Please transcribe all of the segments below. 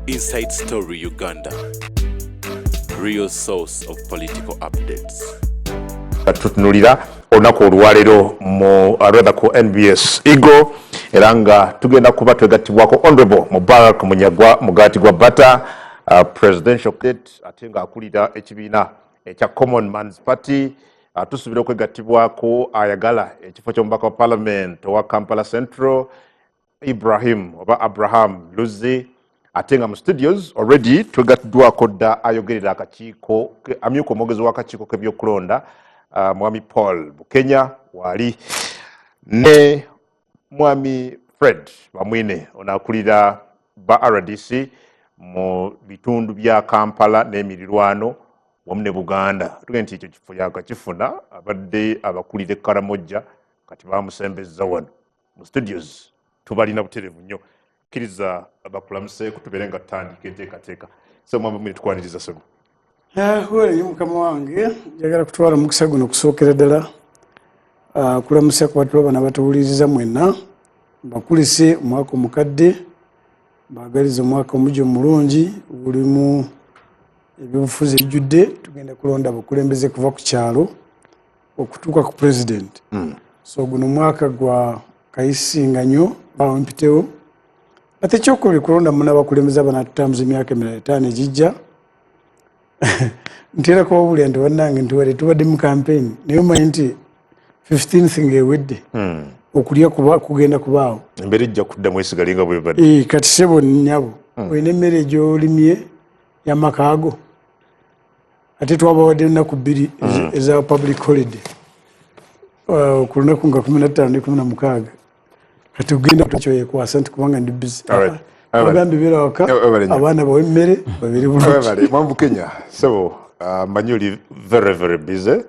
Inside Story Uganda, real source of political updates. Tutunulira olunaku olwaleero mu rather ku NBS Eagle era nga tugenda kuba twegattibwako Honorable Mubarak Munyagwa Mugati gwa Bata presidential candidate ate nga akulira ekibiina ekya Common Man's Party. Tusubira okwegattibwako ayagala ekifo ky'omubaka wa Parliament owa Kampala Central Abraham Luzi. Ate nga mu studios already twegattiddwako dda ayogerera akakiiko amyuka omwogezi w'akakiiko k'ebyokulonda Mwami Paul Bukenya wali ne Mwami Fred Bamwine onakulira ba RDC mu bitundu bya Kampala n'emirirwano wamu ne Buganda. Tugenda nti ekyo kifo yakakifuna abadde abakulira Karamoja kati bamusembezza wano mu studios. Tubalina buterevu nnyo kkiriza abakulamuse kutubere nga tutandika enteekateeka. So Mwami Bamwine tukwaniriza sebo. Wale mukama wange njagala kutwala mukisa guno kusookera ddala kulamusa ku bantu bana batuwuliriza mwenna bakulise omwaka omukadde baagaliza omwaka omujjo omulungi gulimu ebyobufuzi ebijjudde. Tugenda kulonda abakulembeze kuva ku kyalo okutuuka ku president. So guno mwaka gwa kayisinga nnyo bawo mpitewo ate kyokubiri kulonda muna abakulembeze abanatutambuza emyaka 5 egijja. Ntera ko buli nti wannange nti tubadde mu campaign naye omanyi nti 15th ng'ewedde okulya kugenda kubaawo embeera ejja kuddamu esigalinga bwe badde kati sebo nnyabo olina emmere gy'olimye y'amakaago ate twabawadde ennaku 2 eza public holiday ku lunaku nga 15 ne 16 kati kugenda kukyoyekwasa nti kubanga ndi busy abagambi beera waka abaana bawe emmere babiri bulungi. Mwami Bukenya sebo mmanyi oli very busy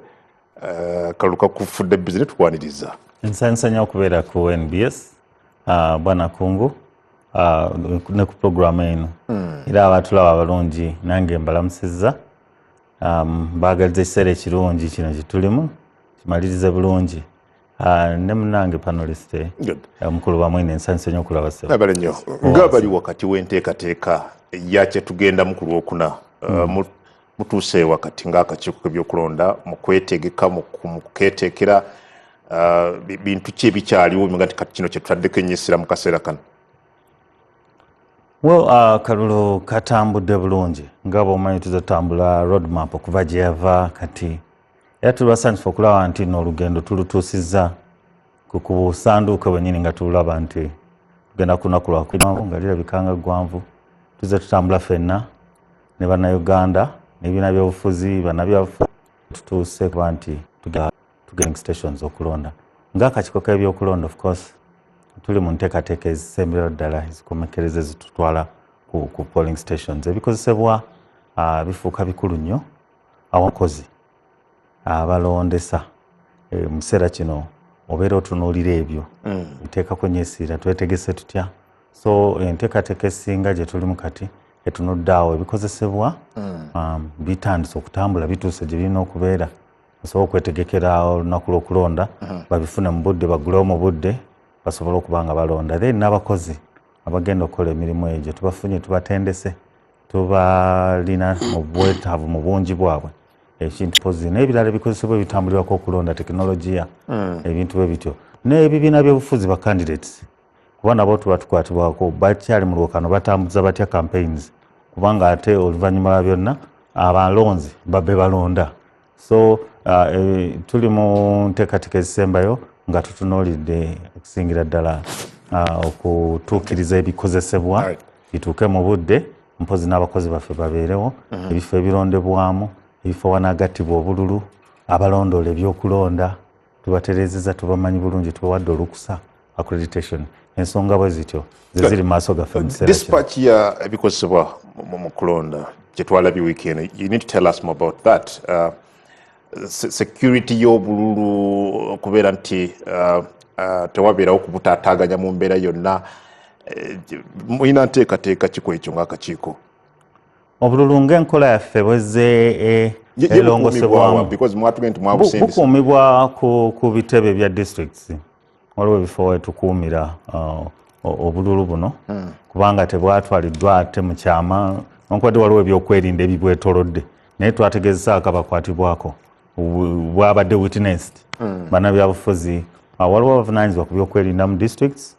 kaluka kufudde busy ne tukwaniriza. Nsanyusa okubeera ku NBS bwana Kungu ne ku programu eno era abatulaba abalungi nange mbalamusizza baagaliza ekiseera ekirungi kino kitulimu kimalirize bulungi ne munange panelist mukulu Bamwine nsanyusa nnyo okulaba sebo. Abale nnyo nga bali wakati w'enteekateeka yakye tugenda mu ku Lwokuna mutuuse wakati ng'akakiiko k'ebyokulonda mu kwetegeka mu kukeeteekera bintu ki ebikyaliwo nga nti kati kino kye tutaddeko ennyesera mu kaseera kano? Well, kalulu katambudde bulungi nga bw'omanyi tuzatambula roadmap okuva gye yava kati era tuli basanyufu okulaba nti n'olugendo tulutuusizza ku busanduuke bwennyini nga tulaba nti tugenda ku lunaku lwakwanvu nga lirabikanga ggwanvu tuzze tutambula ffenna ne bannayuganda n'ebibiina by'obufuzi bannabyabufuzi tutuuse kuba nti tugeting stations okulonda ng'akakiiko k'ebyokulonda of course tuli mu nteekateeka ezisemberayo ddala ezikomekereza ezitutwala ku polling stations. Ebikozesebwa bifuuka bikulu nnyo abakozi abalondesa mu kiseera kino obeera otunuulira ebyo nteekako nnyesiira twetegese tutya. So enteekateeka esinga gye tulimu kati etunudde awo ebikozesebwa bitandise okutambula bituuse gye birina okubeera basobole okwetegekera olunaku lw'okulonda babifune mu budde bagulewo mu budde basobole okuba nga balonda. Then n'abakozi abagenda okukola emirimu egyo tubafunye tubatendese tubalina mu bwetaavu mu bungi bwabwe ekintu pozi n'ebirala ebikozesebwa ebitambulirako okulonda tekinologiya ebintu bwe bityo n'ebibiina by'obufuzi ba candidates kuba nabo tuba tukwatibwako bakyali mu lwokano batambuza batya campaigns kubanga ate oluvannyuma lwa byonna abalonzi babbe balonda. So tuli mu nteekateeka ezisembayo nga tutunuulidde okusingira ddala okutuukiriza ebikozesebwa bituuke mu budde mpozi n'abakozi baffe babeerewo ebifo ebirondebwamu ebifo wanaagattibwa obululu abalondoola ebyokulonda tubatereezezza tubamanyi bulungi tubawadde olukusa accreditation ensonga bwe zityo ze ziri maaso gaffe mu kiseera dispatch ya ebikozesebwa mu kulonda gye twalabye weekend. You need to tell us more about that. Security y'obululu okubeera nti tewabeerawo kubutaataaganya mu mbeera yonna mulina nteekateeka kiko ekyo ng'akakiiko? Obululu ng'enkola yaffe bwezze erongosebwamu bukuumibwa ku bitebe bya districts waliwo ebifo wetukuumira obululu buno kubanga tebwatwaliddwa ate mu kyama newankubadde waliwo ebyokwerinda ebibwetolodde naye twategeezesa akabakwatibwako bwabadde witnessed bannabyabufuzi waliwo abavunaanyizibwa ku byokwerinda mu districts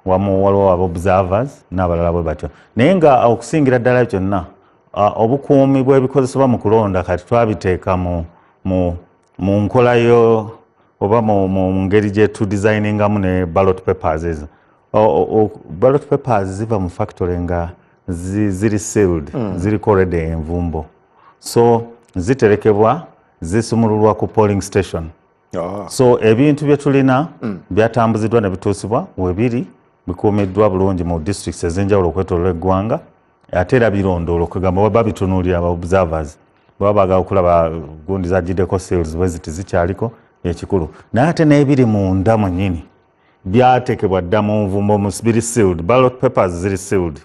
waliwo aba-observers n'abalala bwe batyo naye nga okusingira ddala kyonna obukuumi bw'ebikozesebwa mu kulonda kati twabiteeka mu nkola yo oba mu ngeri gye tudesigningamu ne ballot papers ezo. Ballot papers ziva mu factory nga ziri sealed, ziriko already envumbo. So ziterekebwa zisumululwa ku polling station. So ebintu bye tulina byatambuziddwa ne bituusibwa webiri bikuumiddwa bulungi mu districts ez'enjawulo okwetooloola eggwanga ate era birondoolo kugamba baba bitunuulira aba observers baba baagala okulaba gundi zagiddeko seals bwe ziti zikyaliko ekikulu naye ate n'ebiri munda mwennyini byateekebwa dda mu nvumbo biri sealed, ballot papers ziri sealed,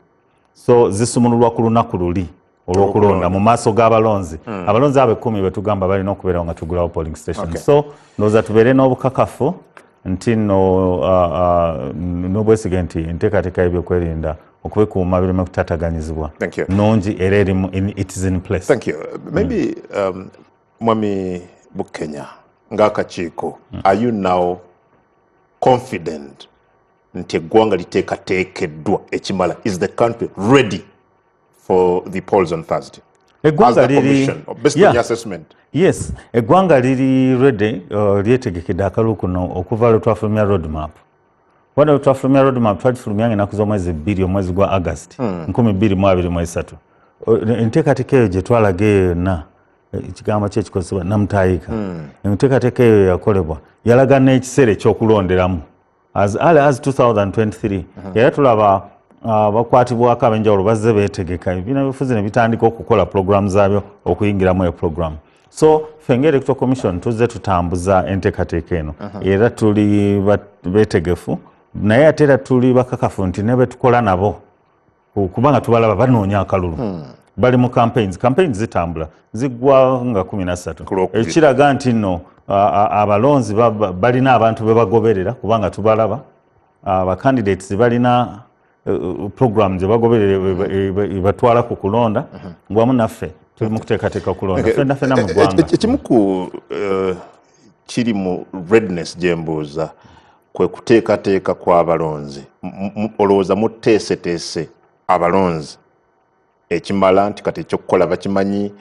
so zisumululwa ku lunaku luli olw'okulonda mu maaso g'abalonzi abalonzi abo 10 be tugamba balina okubeerawo nga tugulawo polling station. So ndowooza tubeere n'obukakafu nti n'obwesige nti enteekateeka y'ebyokwerinda okubikuuma bireme kutataganyizibwa nungi era erimu it is in place. Thank you. Maybe Mwami Bukenya ng'akakiiko are you now confident nti eggwanga liteekateekeddwa ekimala is the country ready for the polls on Thursday? Eggwanga liri based on your assessment. Yes, eggwanga liri ready lyetegekedde akalulu kuno okuva lwe twafulumya roadmap. Wanda twafulumya roadmap twagifulumya ng'ennaku z'omwezi 2 omwezi gwa August 2023. Enteekateeka eyo gye twalaga eyo yonna ekigambo kye kikozesebwa namutaayika. Enteekateeka eyo yakolebwa yalaga n'ekiseera ekyokulonderamu as early as 2023 era tulaba bakwatibwako ab'enjawulo bazze beetegeka ebibiina by'obufuzi ne bitandika okukola program zaabyo okuyingiramu e program. So ffe Electoral Commission tuzze tutambuza enteekateeka eno era tuli beetegefu naye ate era tuli bakakafu nti ne betukola nabo kubanga tubalaba banoonya akalulu bali mu campaigns zitambula ziggwa nga 13 ekiraga nti nno abalonzi balina abantu be bagoberera kubanga tubalaba abacandidates balina program gye bagoberera batwala ku kulonda wamu naffe tuli mu kuteekateeka okulonda ffenna mu ggwanga. Ekimu ku kiri mu redness gye mbuuza kwe kuteekateeka kw'abalonzi olowooza muteeseteese abalonzi ekimala nti kati ekyokukola bakimanyi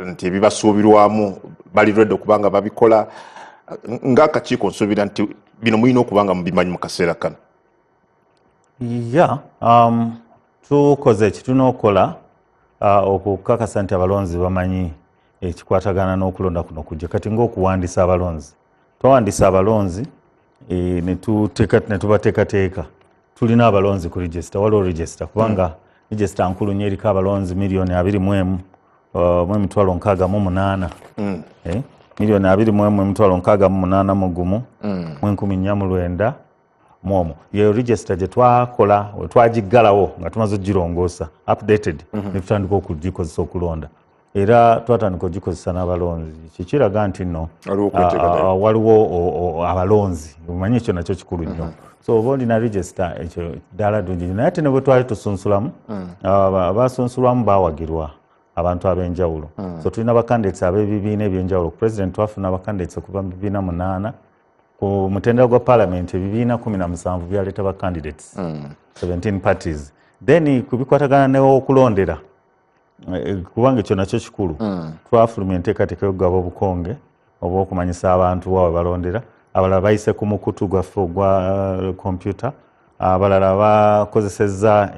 nti ebibasuubirwamu bali ready okubanga babikola ng'akakiiko nsuubira nti bino mulina okubanga mubimanyi mu kaseera kano? Tukoze ekituna okukola okukakasa nti abalonzi bamanyi ekikwatagana n'okulonda kuno kujja kati ng'okuwandiisa abalonzi. Twawandiisa abalonzi ne tubateekateeka tulina abalonzi ku register waliwo register kubanga register nkulu nnyo eriko abalonzi 2,000,068 2,000,068 mwomo yeyo register gye twakola twagiggalawo nga tumaze ogirongoosa updated ne tutandika okugikozesa okulonda era twatandika ogikozesa n'abalonzi kikiraga nti nno waliwo abalonzi omanyi ekyo nakyo kikulu nnyo. So oba olina register ekyo ddala ddungi naye ate ne bwe twali tusunsulamu abasunsulwamu baawagirwa abantu ab'enjawulo. So tulina bakandidates ab'ebibiina ebyenjawulo. President twafuna abakandidates okuva mu bibiina 8 ku mutendera gwa parliament ebibiina 17 byaleeta bakandidates 17 parties. Then kubikwatagana n'okulondera kubanga ekyo nakyo kikulu twafulumya enteekateeka y'okugaba obukonge oba okumanyisa abantu wawe balondera abalala bayise ku mukutu gwaffe ogwa kompyuta abalala bakozesezza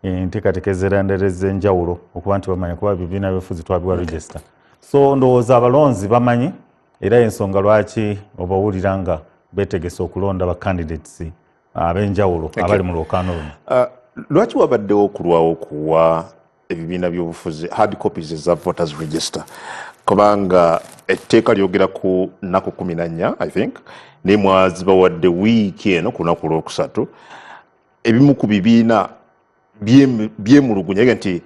enteekateeka ez'erandereza enjawulo okuba nti bamanya kuba bibiina by'obufuzi twabiwa register. So ndowooza abalonzi bamanyi era ensonga lwaki obawulira nga beetegese okulonda bacandidates ab'enjawulo abali mu lwokaano luno. Lwaki wabaddewo okulwawo okuwa ebibiina by'obufuzi hard copies eza voters register kubanga etteeka lyogera ku nnaku 14 I think naye mwazibawadde wiiki eno ku lunaku olwokusatu ebimu ku bibiina byemulugunya nti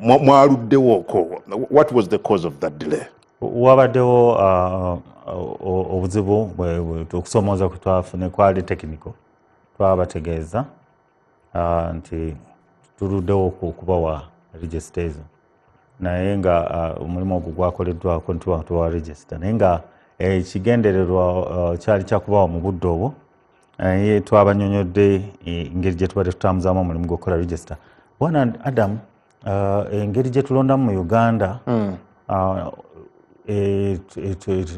mwaluddewoko. What was the cause of that delay? Wabaddewo obuzibu okusoomooza kwe twafune kwali technical twabategeeza nti tuluddewo okubawa register ezo naye nga omulimu ogwo gwakoleddwako ntuwa register naye nga ekigendererwa kyali kyakubawa mu budde obwo naye twabanyonyodde engeri gye tubadde tutambuzaamu omulimu gw'okukola register. Bwana Adam, engeri gye tulondamu mu Uganda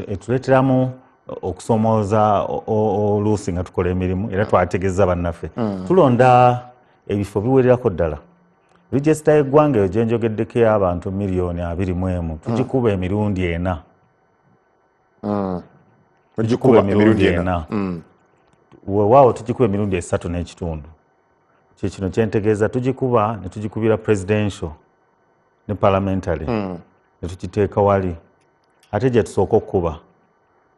etuleeteramu okusomooza oluusi nga tukola emirimu era twategeeza bannaffe tulonda ebifo biwererako ddala. Register y'eggwanga eyo gye njogeddeko ey'abantu 2,000,000 tugikuba emirundi 4. Tugikuba emirundi 4. Weewaawo tugikuba emirundi 3.5. Kino kyentegeeza tugikuba ne tugikubira presidential ne parliamentary ne tukiteeka wali ate gye tusooka okukuba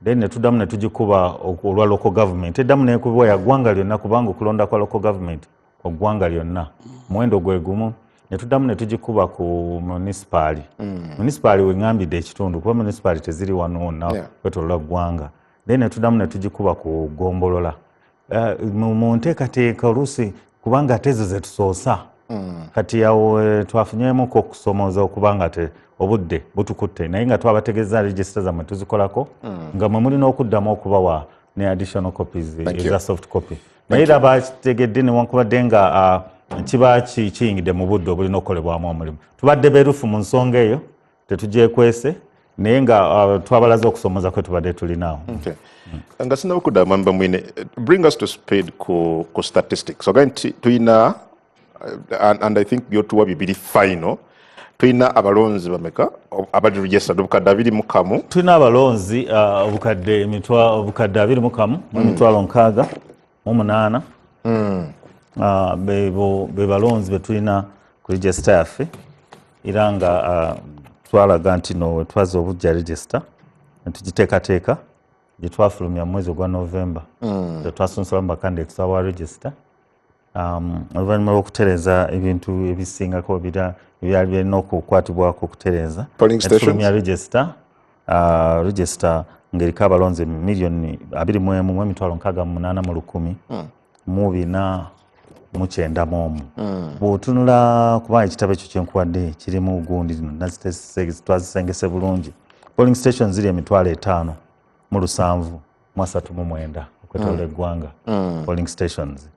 then ne tuddamu ne tugikuba olwa local government eddamu neekubibwa ya ggwanga lyonna kubanga okulonda kwa local government kwa ggwanga lyonna muwendo gwe gumu ne tuddamu ne tugikuba ku municipali municipali weŋŋambidde ekitundu kuba municipali teziri wano wonna kwetolola ggwanga then ne tuddamu ne tugikuba ku gombolola mu nteekateeka oluusi kubanga ate ezo ze tusoosa kati awo twafunyemu okusomooza okubanga obudde butukutte naye nga twabategeeza register zammwe tuzikolako nga mwe mulina okuddamu okubawa ne additional copies eza soft copy naye era bakitegedde newankubadde nga kiba kiyingidde mu budde obulina okukolebwamu omulimu tubadde beerufu mu nsonga eyo tetugyekwese naye nga twabalaze okusomooza kwe tubadde tulinaawo. Nga sinaba okuddamu mba mwine bring us to speed ku statistics oga nti tuyina and I think byotuwa bibiri final tuyina abalonzi bameka abali registered obukadde 21 tuyina abalonzi obukadde 21 emitwalo 68 be balonzi betulina ku register yaffe era nga twalaga nti no twaza obujja register netugiteekateeka gye twafulumya mu mwezi ogwa November twasunsulamu bakandidate awa register oluvannyuma lw'okutereeza ebintu ebisingako ebyali birina okukwatibwako okutereeza netufulumya register ng'eriko abalonzi 21,881,491 bw'otunula kubanga ekitabo ekyo kyenkuwadde kirimu gundi twazisengese bulungi polling stations ziri 5,739 okwetooloola eggwanga polling stations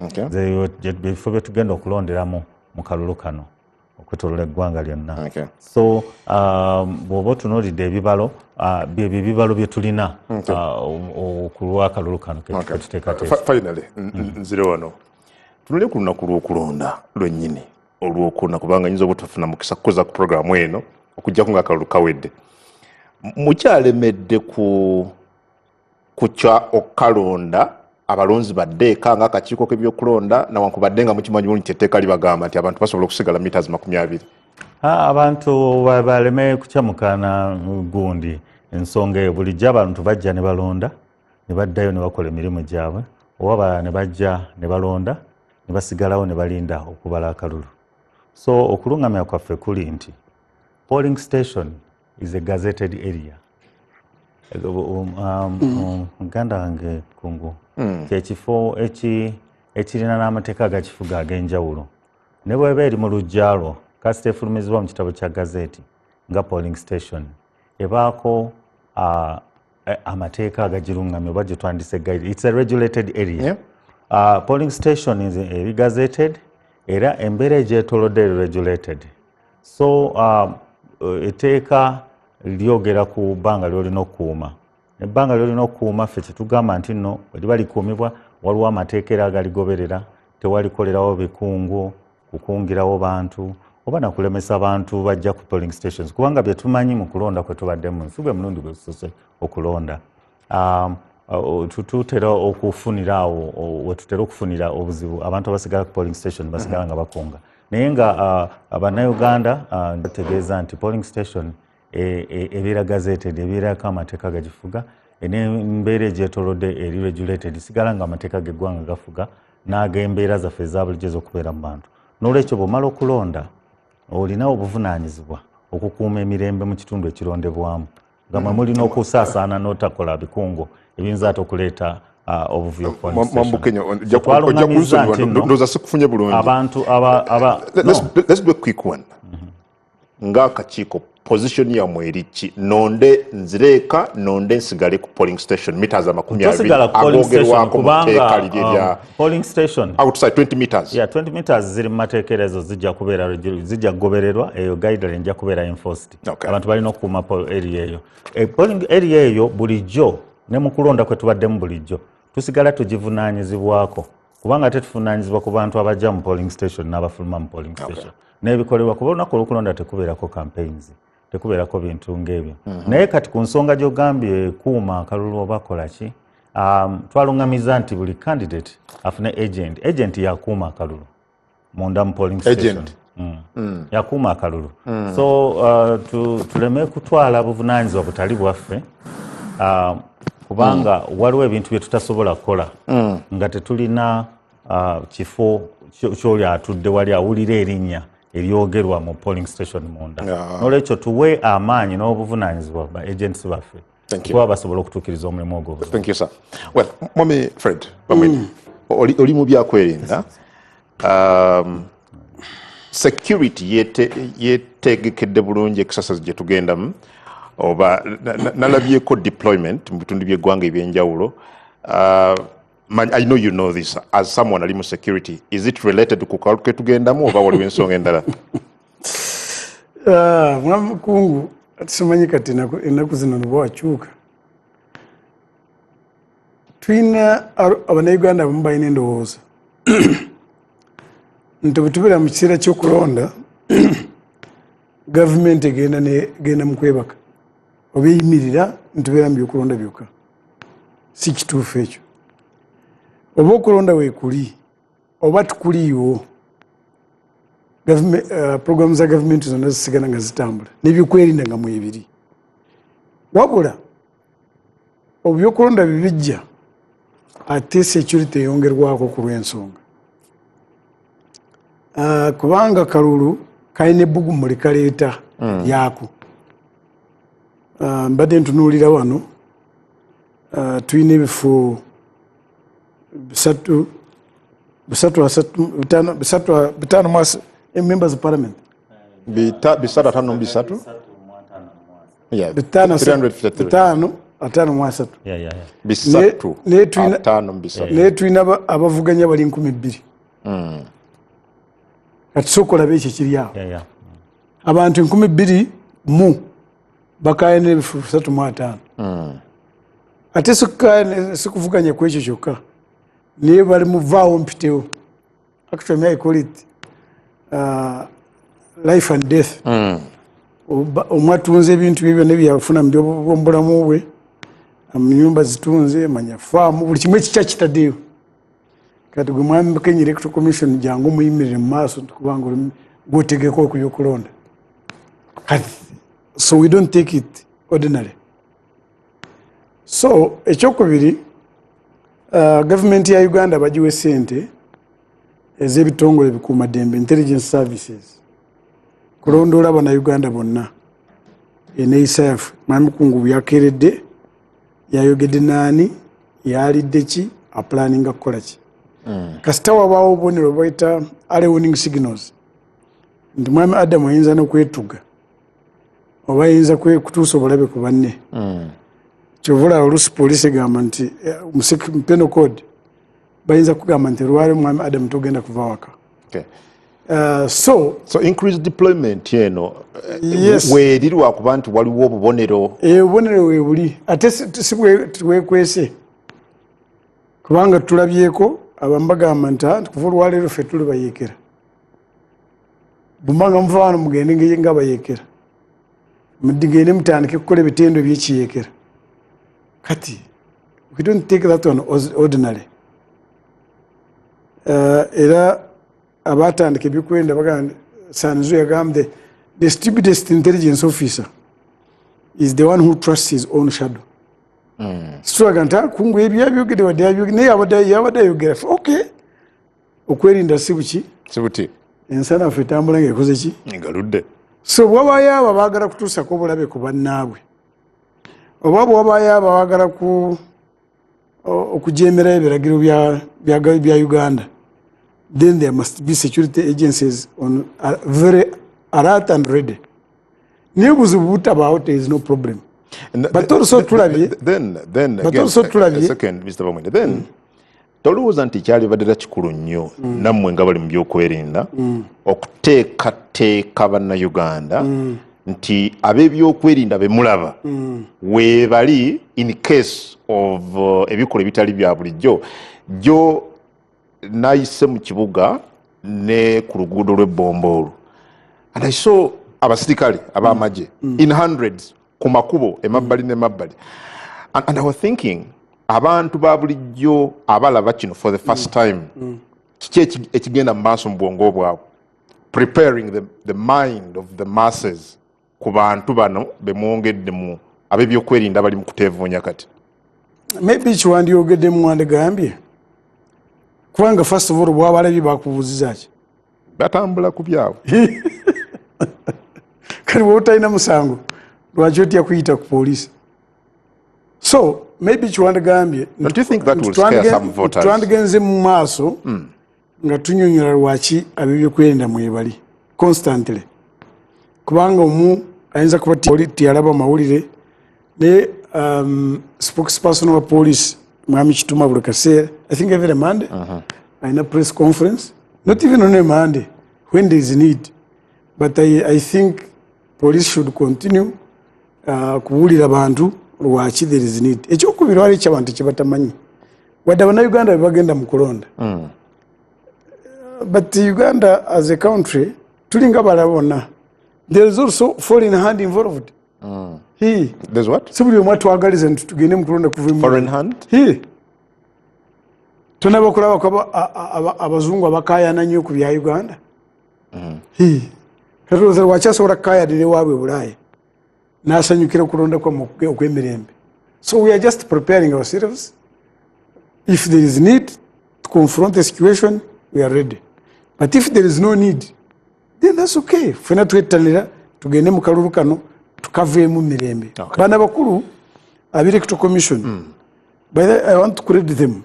ebifo bye tugenda okulonderamu mu kalulu kano okwetooloola eggwanga lyonna so bw'oba otunuulidde ebibalo byebyo ebibalo bye tulina okulwa akalulu kano ketuteekateeka. Finally nzire wano tunule ku lunaku lw'okulonda lwennyini olwokuna kubanga nyinza obutafuna mukisa kukoza ku programu eno okujjako ng'akalulu kawedde mukyalemedde ku kya okalonda abalonzi baddeeka ng'akakiiko k'ebyokulonda nawankubadde nga mukimanyi bulungi etteeka libagamba nti abantu basobola okusigala meters 20. Abantu baleme kukyamukana gundi ensonga eyo bulijjo abantu bajja ne balonda ne baddayo ne bakola emirimu gyabwe oba balala ne bajja ne balonda ne basigalawo ne balinda okubala akalulu. So okulungamya kwaffe kuli nti polling station is a gazetted area. Muganda wange kungu kyekifo ekirina n'amateeka agakifuga ag'enjawulo ne bw'eba eri mu lujjalo kasita efulumizibwa mu kitabo kya gazeeti nga polling station ebaako amateeka agagirungamya oba gye twandise guide. It's a regulated area. Polling station is gazetted era embeera egyetoolodde regulated. So etteeka lyogera ku bbanga lyolina okukuuma. Ebbanga lyolina okukuuma ffe kyetugamba nti nno liba likuumibwa waliwo amateeka era agaligoberera tewalikolerawo bikungu kukungirawo bantu oba nakulemesa bantu bajja ku polling stations kubanga bye tumanyi mu kulonda kwe tubaddemu nsi gwe mulundi gwe tusoose okulonda tutera okufunira awo wetutera okufunira obuzibu abantu abasigala ku polling station basigala nga bakunga naye nga bannayuganda bategeeza nti polling station ebeera gazetted ebeerako amateeka gagifuga n'embeera egyetoolodde eri regulated sigala nga amateeka g'eggwanga gafuga n'ag'embeera zaffe eza bulijjo ez'okubeera mu bantu. N'olwekyo bw'omala okulonda olina obuvunaanyizibwa okukuuma emirembe mu kitundu ekirondebwamu nga mwe mulina okusaasaana n'otakola bikungo ebiyinza ate okuleeta obuvuyo polling station. Mwambukenya ojja kunsonyiwa ndowooza sikufunye bulungi. Abantu Let's do a quick one. Ng'akakiiko position yammwe eriki nonde nzireeka nonde nsigale ku polling station meters 20 agogerwako mu tteeka liri erya polling station outside 20 meters. Yeah, 20 meters ziri mu mateeka ezo zijja kugobererwa eyo guideline ejja kubeera enforced. Okay. Abantu balina okukuuma area eyo. Polling area eyo bulijjo ne mu kulonda kwe tubaddemu bulijjo tusigala tugivunaanyizibwako kubanga tetuvunaanyizibwa ku bantu abajja mu polling station n'abafuluma mu polling station. N'ebikolebwa kuba olunaku olw'okulonda tekubeerako campaigns. Tekubeerako bintu ng'ebyo. Naye kati ku nsonga gy'ogambye kuuma akalulu oba kola ki, twalungamiza nti buli candidate afune agent. Agent yakuuma akalulu munda mu polling station. Yakuuma akalulu. So tuleme kutwala buvunaanyizibwa butali bwaffe kubanga waliwo ebintu bye tutasobola kukola nga tetulina kifo ky'oli atudde wali awulira erinnya eryogerwa mu polling station munda. N'olwekyo tuwe amaanyi n'obuvunaanyizibwa ba agents baffe kuba basobola okutuukiriza omulimu ogwo. Thank you, sir. Well, Mwami Fred, oli mu byakwerinda. Security yeetegekedde bulungi exercise gye tugendamu oba nalabyeko deployment mu bitundu by'eggwanga ebyenjawulo. I know you know this as someone ali mu security. Is it related to kukalu ke tugendamu oba waliwo ensonga endala? Mwamukungu atusimanyi kati ennaku zino ne bwakyuka. Tulina Abannayuganda abamu balina endowooza nti bwe tubeera mu kiseera ky'okulonda gavumenti egenda mu kwebaka oba eyimirira nitubeera mu byokulonda byokka. Si kituufu ekyo. Oba okulonda weekuli oba tukuliiwo programu za gavumenti zonna zisigala nga zitambula n'ebyokwerinda nga mwebiri. Wabula ebyokulonda bibijja ate security eyongerwako ku lw'ensonga. Kubanga kalulu kalina ebbugumu likaleeta yaako. Mbadde ntunuulira wano tulina ebifo 5 members of parliament. 353. Yeah. 553. Tulina abavuganya bali 2,000. Kati sooka olabe ekyo kiri awo. Abantu 2,000 mu bakaaya n'ebifo 350. Ate sikuvuganya ku ekyo kyokka. Naye bali muvaawo mpitewo. Actually, I call it life and death. Omwatunze ebintu bye byonna byafuna mu by'obulamu bwe, ennyumba zitunze, manya faamu, buli kimu ekikya kitaddeyo. Kati gwe Mwami Kenya Electoral Commission jangu muyimirire mu maaso kubanga gwotegeka okubyokulonda. So we don't take it ordinary. So ekyokubiri, gavumenti ya Uganda bagiwe ssente ez'ebitongole bikuumaddembe, intelligence services, kulondoola Bannayuganda bonna eneeyisa yaffe. Mwami Mukungu yakeeredde, yayogedde naani, yalidde ki, apulaninga kukola ki. Kasita wabaawo obubonero bayita early warning signals nti Mwami Adamu ayinza n'okwetuga oba ayinza kutuusa obulabe ku banne. Kyovula oluusi poliisi egamba nti penal code bayinza kugamba nti lwali Mwami Adamu togenda kuva waka. So increased deployment yeno yes. Weeri lwakuba nti waliwo obubonero. Obubonero weebuli ate si bwekwese kubanga tulabyeko abamu bagamba nti kuva olwaleero ffe tuli bayeekera. Bumanga muva wano mugende nga bayeekera. Mudigende mutandike kukola ebitendo by'ekiyeekera. Kati, we don't take that one ordinary. Era abatandika ebyokwenda bagamba Sanzu yagambye the stupidest intelligence officer is the one who trusts his own shadow. Situlaganta kungu ebyabyogerde wadde yabyogera naye yabadde ayogera okay. Okwerinda si buti. Ensana ffe etambula ng'ekoze ki? Ngaludde. So bw'abaayo abo baagala kutuusako obulabe ku bannaabwe oba bw'abaayo abo baagala okujemera ebiragiro bya Uganda, then there must be security agencies on very alert and ready. Niyo buzibu butabawo, there is no problem. But also tulabye then again, second Mr. Bamwine, then tolowooza nti kyalibadde kikulu nnyo nammwe nga bali mu byokwerinda okuteekateeka bannayuganda nti ab'ebyokwerinda be mulaba weebali in case of ebikola ebitali bya bulijjo jo nayise mu kibuga ne ku luguudo lw'Ebbombolo, and I saw abasirikale ab'amagye in hundreds ku makubo emabbali n'emabbali, and I was thinking abantu ba bulijjo abalaba kino for the first time kiki ekigenda mu maaso mu bwongo bwabwe, preparing the mind of the masses ku bantu bano bemwongedde mu ab'ebyokwerinda bali mu kuteevuunya kati. Maybe kiwandyogedde muwande gambye kubanga first of all bwabalabye bakubuuziza ki batambula ku byabwe kali bwotalina musango lwaki otya kuyita ku poliisi. So maybe kiwande gambye Don't you think that will scare some voters? Twandigenze mu maaso nga tunyonyola lwaki ab'ebyokwerinda mwebali constantly, kubanga omu ayinza kuba tiyalaba mawulire ne spokesperson wa police mwami Kituma buli kaseera, I think every Monday ayina press conference, not even on a Monday when there is need, but I think police should continue kuwulira bantu lwaki there is need. Ekyokubiri wali ky'abantu kyebatamanyi wadde abannayuganda bebagenda mu kulonda, but Uganda as a country tulinga balabona, there is also foreign hand involved. There's what? Si buli omu twagaliza nti tugende mu kulonda kuva Foreign hand? Tonaba kulaba kwa abazungu abakayana nnyo ku bya Uganda. Kati lwaki asobola kukayadira ewaabwe Bulaaya n'asanyukira kulonda okw'emirembe? So we are just preparing ourselves. If there is need to confront the situation, we are ready. But if there is no need, then that's okay. Fena twettanira tugende mu kalulu kano tukaveemu mirembe. Bana bakulu Electoral Commission, by the I want to credit them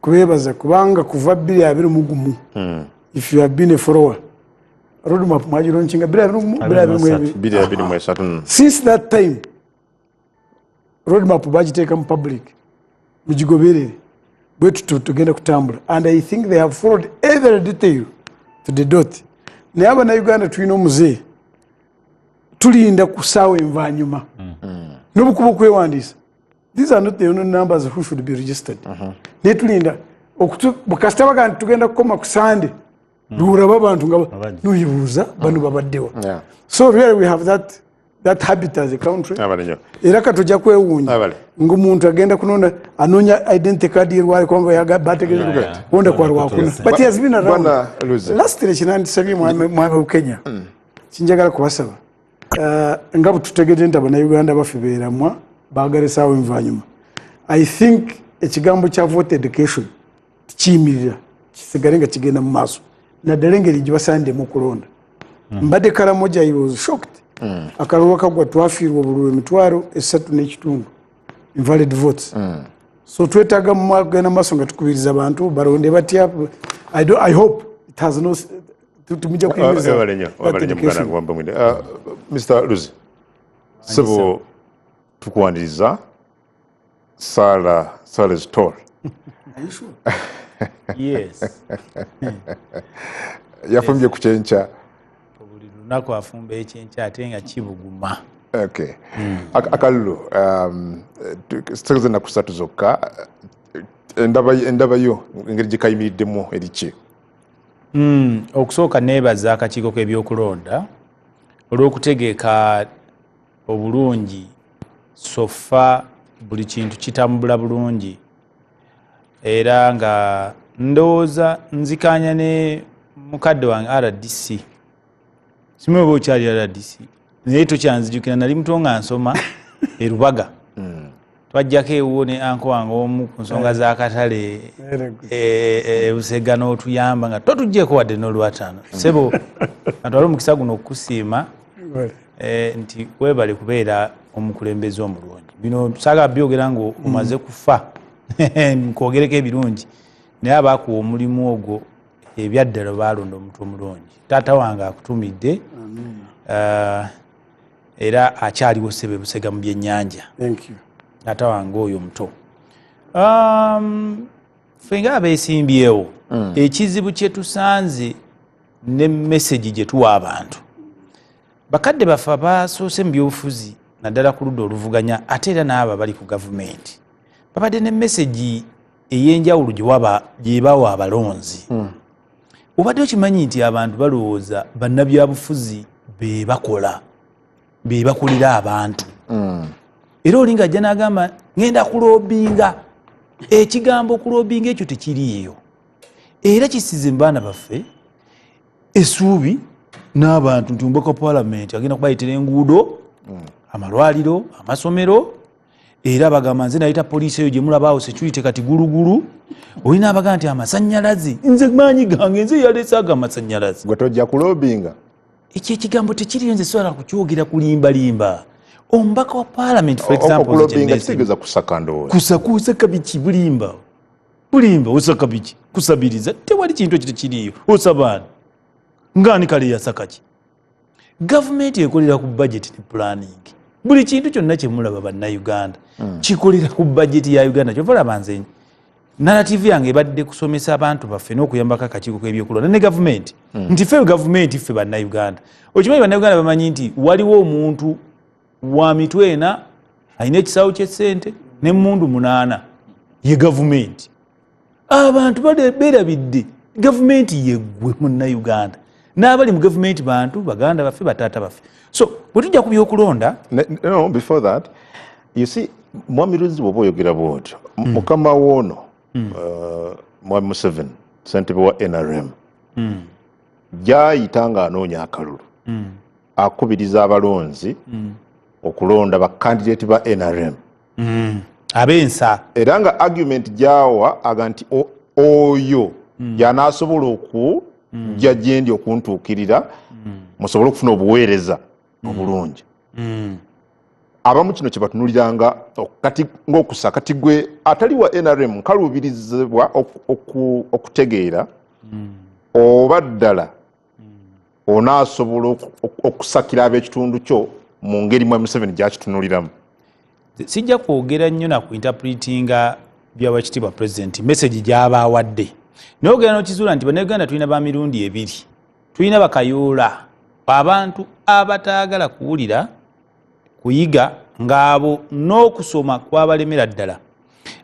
kubebaza kubanga kuva 2021 if you have been a follower roadmap mwajironchinga 2023 since that time roadmap bagiteeka mu public mugigoberere bwetu tugenda kutambula, and I think they have followed every detail to the dot. Naye abannayuganda tulina omuze tulinda kusaawa envaanyuma n'obukuba okwewandiisa. These are not the only numbers who should be registered. Naye tulinda bukasita baga nti tugenda kukoma ku Sunday luulaba abantu nga nuyibuuza bano babaddewa. So really we have that habit as a country. Era katojja kwewuunya ng'omuntu agenda kunona anoonya identity card yerwali kwanga bategeeza wonda kwa lwakuna. But he has been around. Last year kinandisabye mwami Kenya. Kinjagala kubasaba nga bututegedde nti abannayuganda baffe beeramwa baagala essaawa envaanyuma. I think ekigambo kya vote education kiyimirira kisigale nga kigenda mu maaso naddala engeri gye basanidemu okulonda. Mbadde Karamoja I was shocked. Akalulu kagwa twafiirwa obululu 3.5 invalid votes. So twetaaga mu magenda maaso nga tukubiriza abantu balonde batya. I hope it has no tumija kuyimiriza. Mr. Luzi, sebo tukuwaniriza Salah's tour. Are you sure? Yes. Yafumbye ku kyenkya. Buli lunaku afumba ekyenkya ate nga kibuguma. Okay. Akalulu sitageze na kusatu zokka endaba yo engeri gye kayimiriddemu eriki? Okusooka neebaza akakiiko k'ebyokulonda olw'okutegeeka obulungi sofa buli kintu kitambula bulungi, era nga ndowooza nzikanya ne mukadde wange RDC. Simanyi oba okyali RDC naye tokyanzijukira, nali muto nga nsoma e Rubaga. Twajjako ewuwo ne anko wange omu ku nsonga z'akatale Busega n'otuyamba nga totuggyeko wadde n'olwataano. Sebo atwala omukisa guno okukusiima nti weebale kubeera omukulembeze omulungi. Bino saagala byogera nga omaze kufa nkwogereko ebirungi naye abaakuwa omulimu ogwo ebyaddala baalonda omuntu omulungi. Taata wange akutumidde era akyaliwo Ssebe Busega mu byennyanja. Taata wange oyo omuto. Ffe nga abeesimbyewo ekizibu kye tusanze ne message gye tuwa abantu, bakadde baffe abasoose mu byobufuzi naddala ku ludda oluvuganya ate era n'abo abali ku gavumenti babadde ne message ey'enjawulo gye bawa abalonzi. Obadde okimanyi nti abantu balowooza bannabyabufuzi be bakola be bakolera abantu, era olinga ajja n'agamba ngenda kuloobinga. Ekigambo kuloobinga ekyo tekiriiyo, era kisize mu baana baffe essuubi n'abantu nti omubaka wa paalamenti agenda kubayitira enguudo, amalwaliro, amasomero, era bagamba nze nayita poliisi eyo gye mulabaawo security kati gulugulu. Olina abagamba nti amasannyalaze, nze maanyi gange nze yaleese ago amasannyalaze. Gwe tojja kuloobinga. Ekyo ekigambo tekiriyo, nze sobola kukyogera kulimbalimba. Omubaka wa paalamenti for example kuloobinga kitegeeza kusaka ndowooza. Kusaka biki bulimba osaka biki kusabiriza, tewali kintu ekyo tekiriyo. Osaba ngani kale yasaka ki? Gavumenti ekolera ku budget ne planning. Buli kintu kyonna kye mulaba bannayuganda kikolera ku budget ya Uganda. Kyova laba nze narrative yange ebadde kusomesa abantu baffe n'okuyambako akakiiko k'ebyokulonda ne gavumenti nti ffe gavumenti ffe bannayuganda. Okimanyi bannayuganda bamanyi nti waliwo omuntu wa mitwe ena alina ekisawo ky'essente n'emmundu 8 ye gavumenti. Abantu beerabidde gavumenti yeggwe munnayuganda, n'abali mu gavumenti bantu baganda baffe bataata baffe. So bwe tujja ku byokulonda, no, before that you see Mwami Luzzi bw'oba oyogera bw'otyo mukama woono Mwami Museveni ssentebe wa NRM gy'ayita ng'anoonya akalulu akubiriza abalonzi okulonda bakandidate ba NRM abensa, era nga argument gyawa aga nti oyo y'anaasobola okujja gye ndi okuntuukirira musobole okufuna obuweereza obulungi. Abamu kino kye batunuliranga kati ng'okusa kati gwe atali wa NRM nkaluubirizibwa okutegeera oba ddala onaasobola okusakira ab'ekitundu kyo mu ngeri Mwami Museveni gy'akitunuliramu. Sijja kwogera nnyo na ku interpretinga by'Oweekitiibwa Pulezidenti message gy'abaawadde, naye ogenda n'okizuula nti bannayuganda tulina ba mirundi 2. Tulina bakayoola, abantu abataagala kuwulira kuyiga, ng'abo n'okusoma kwabalemera ddala.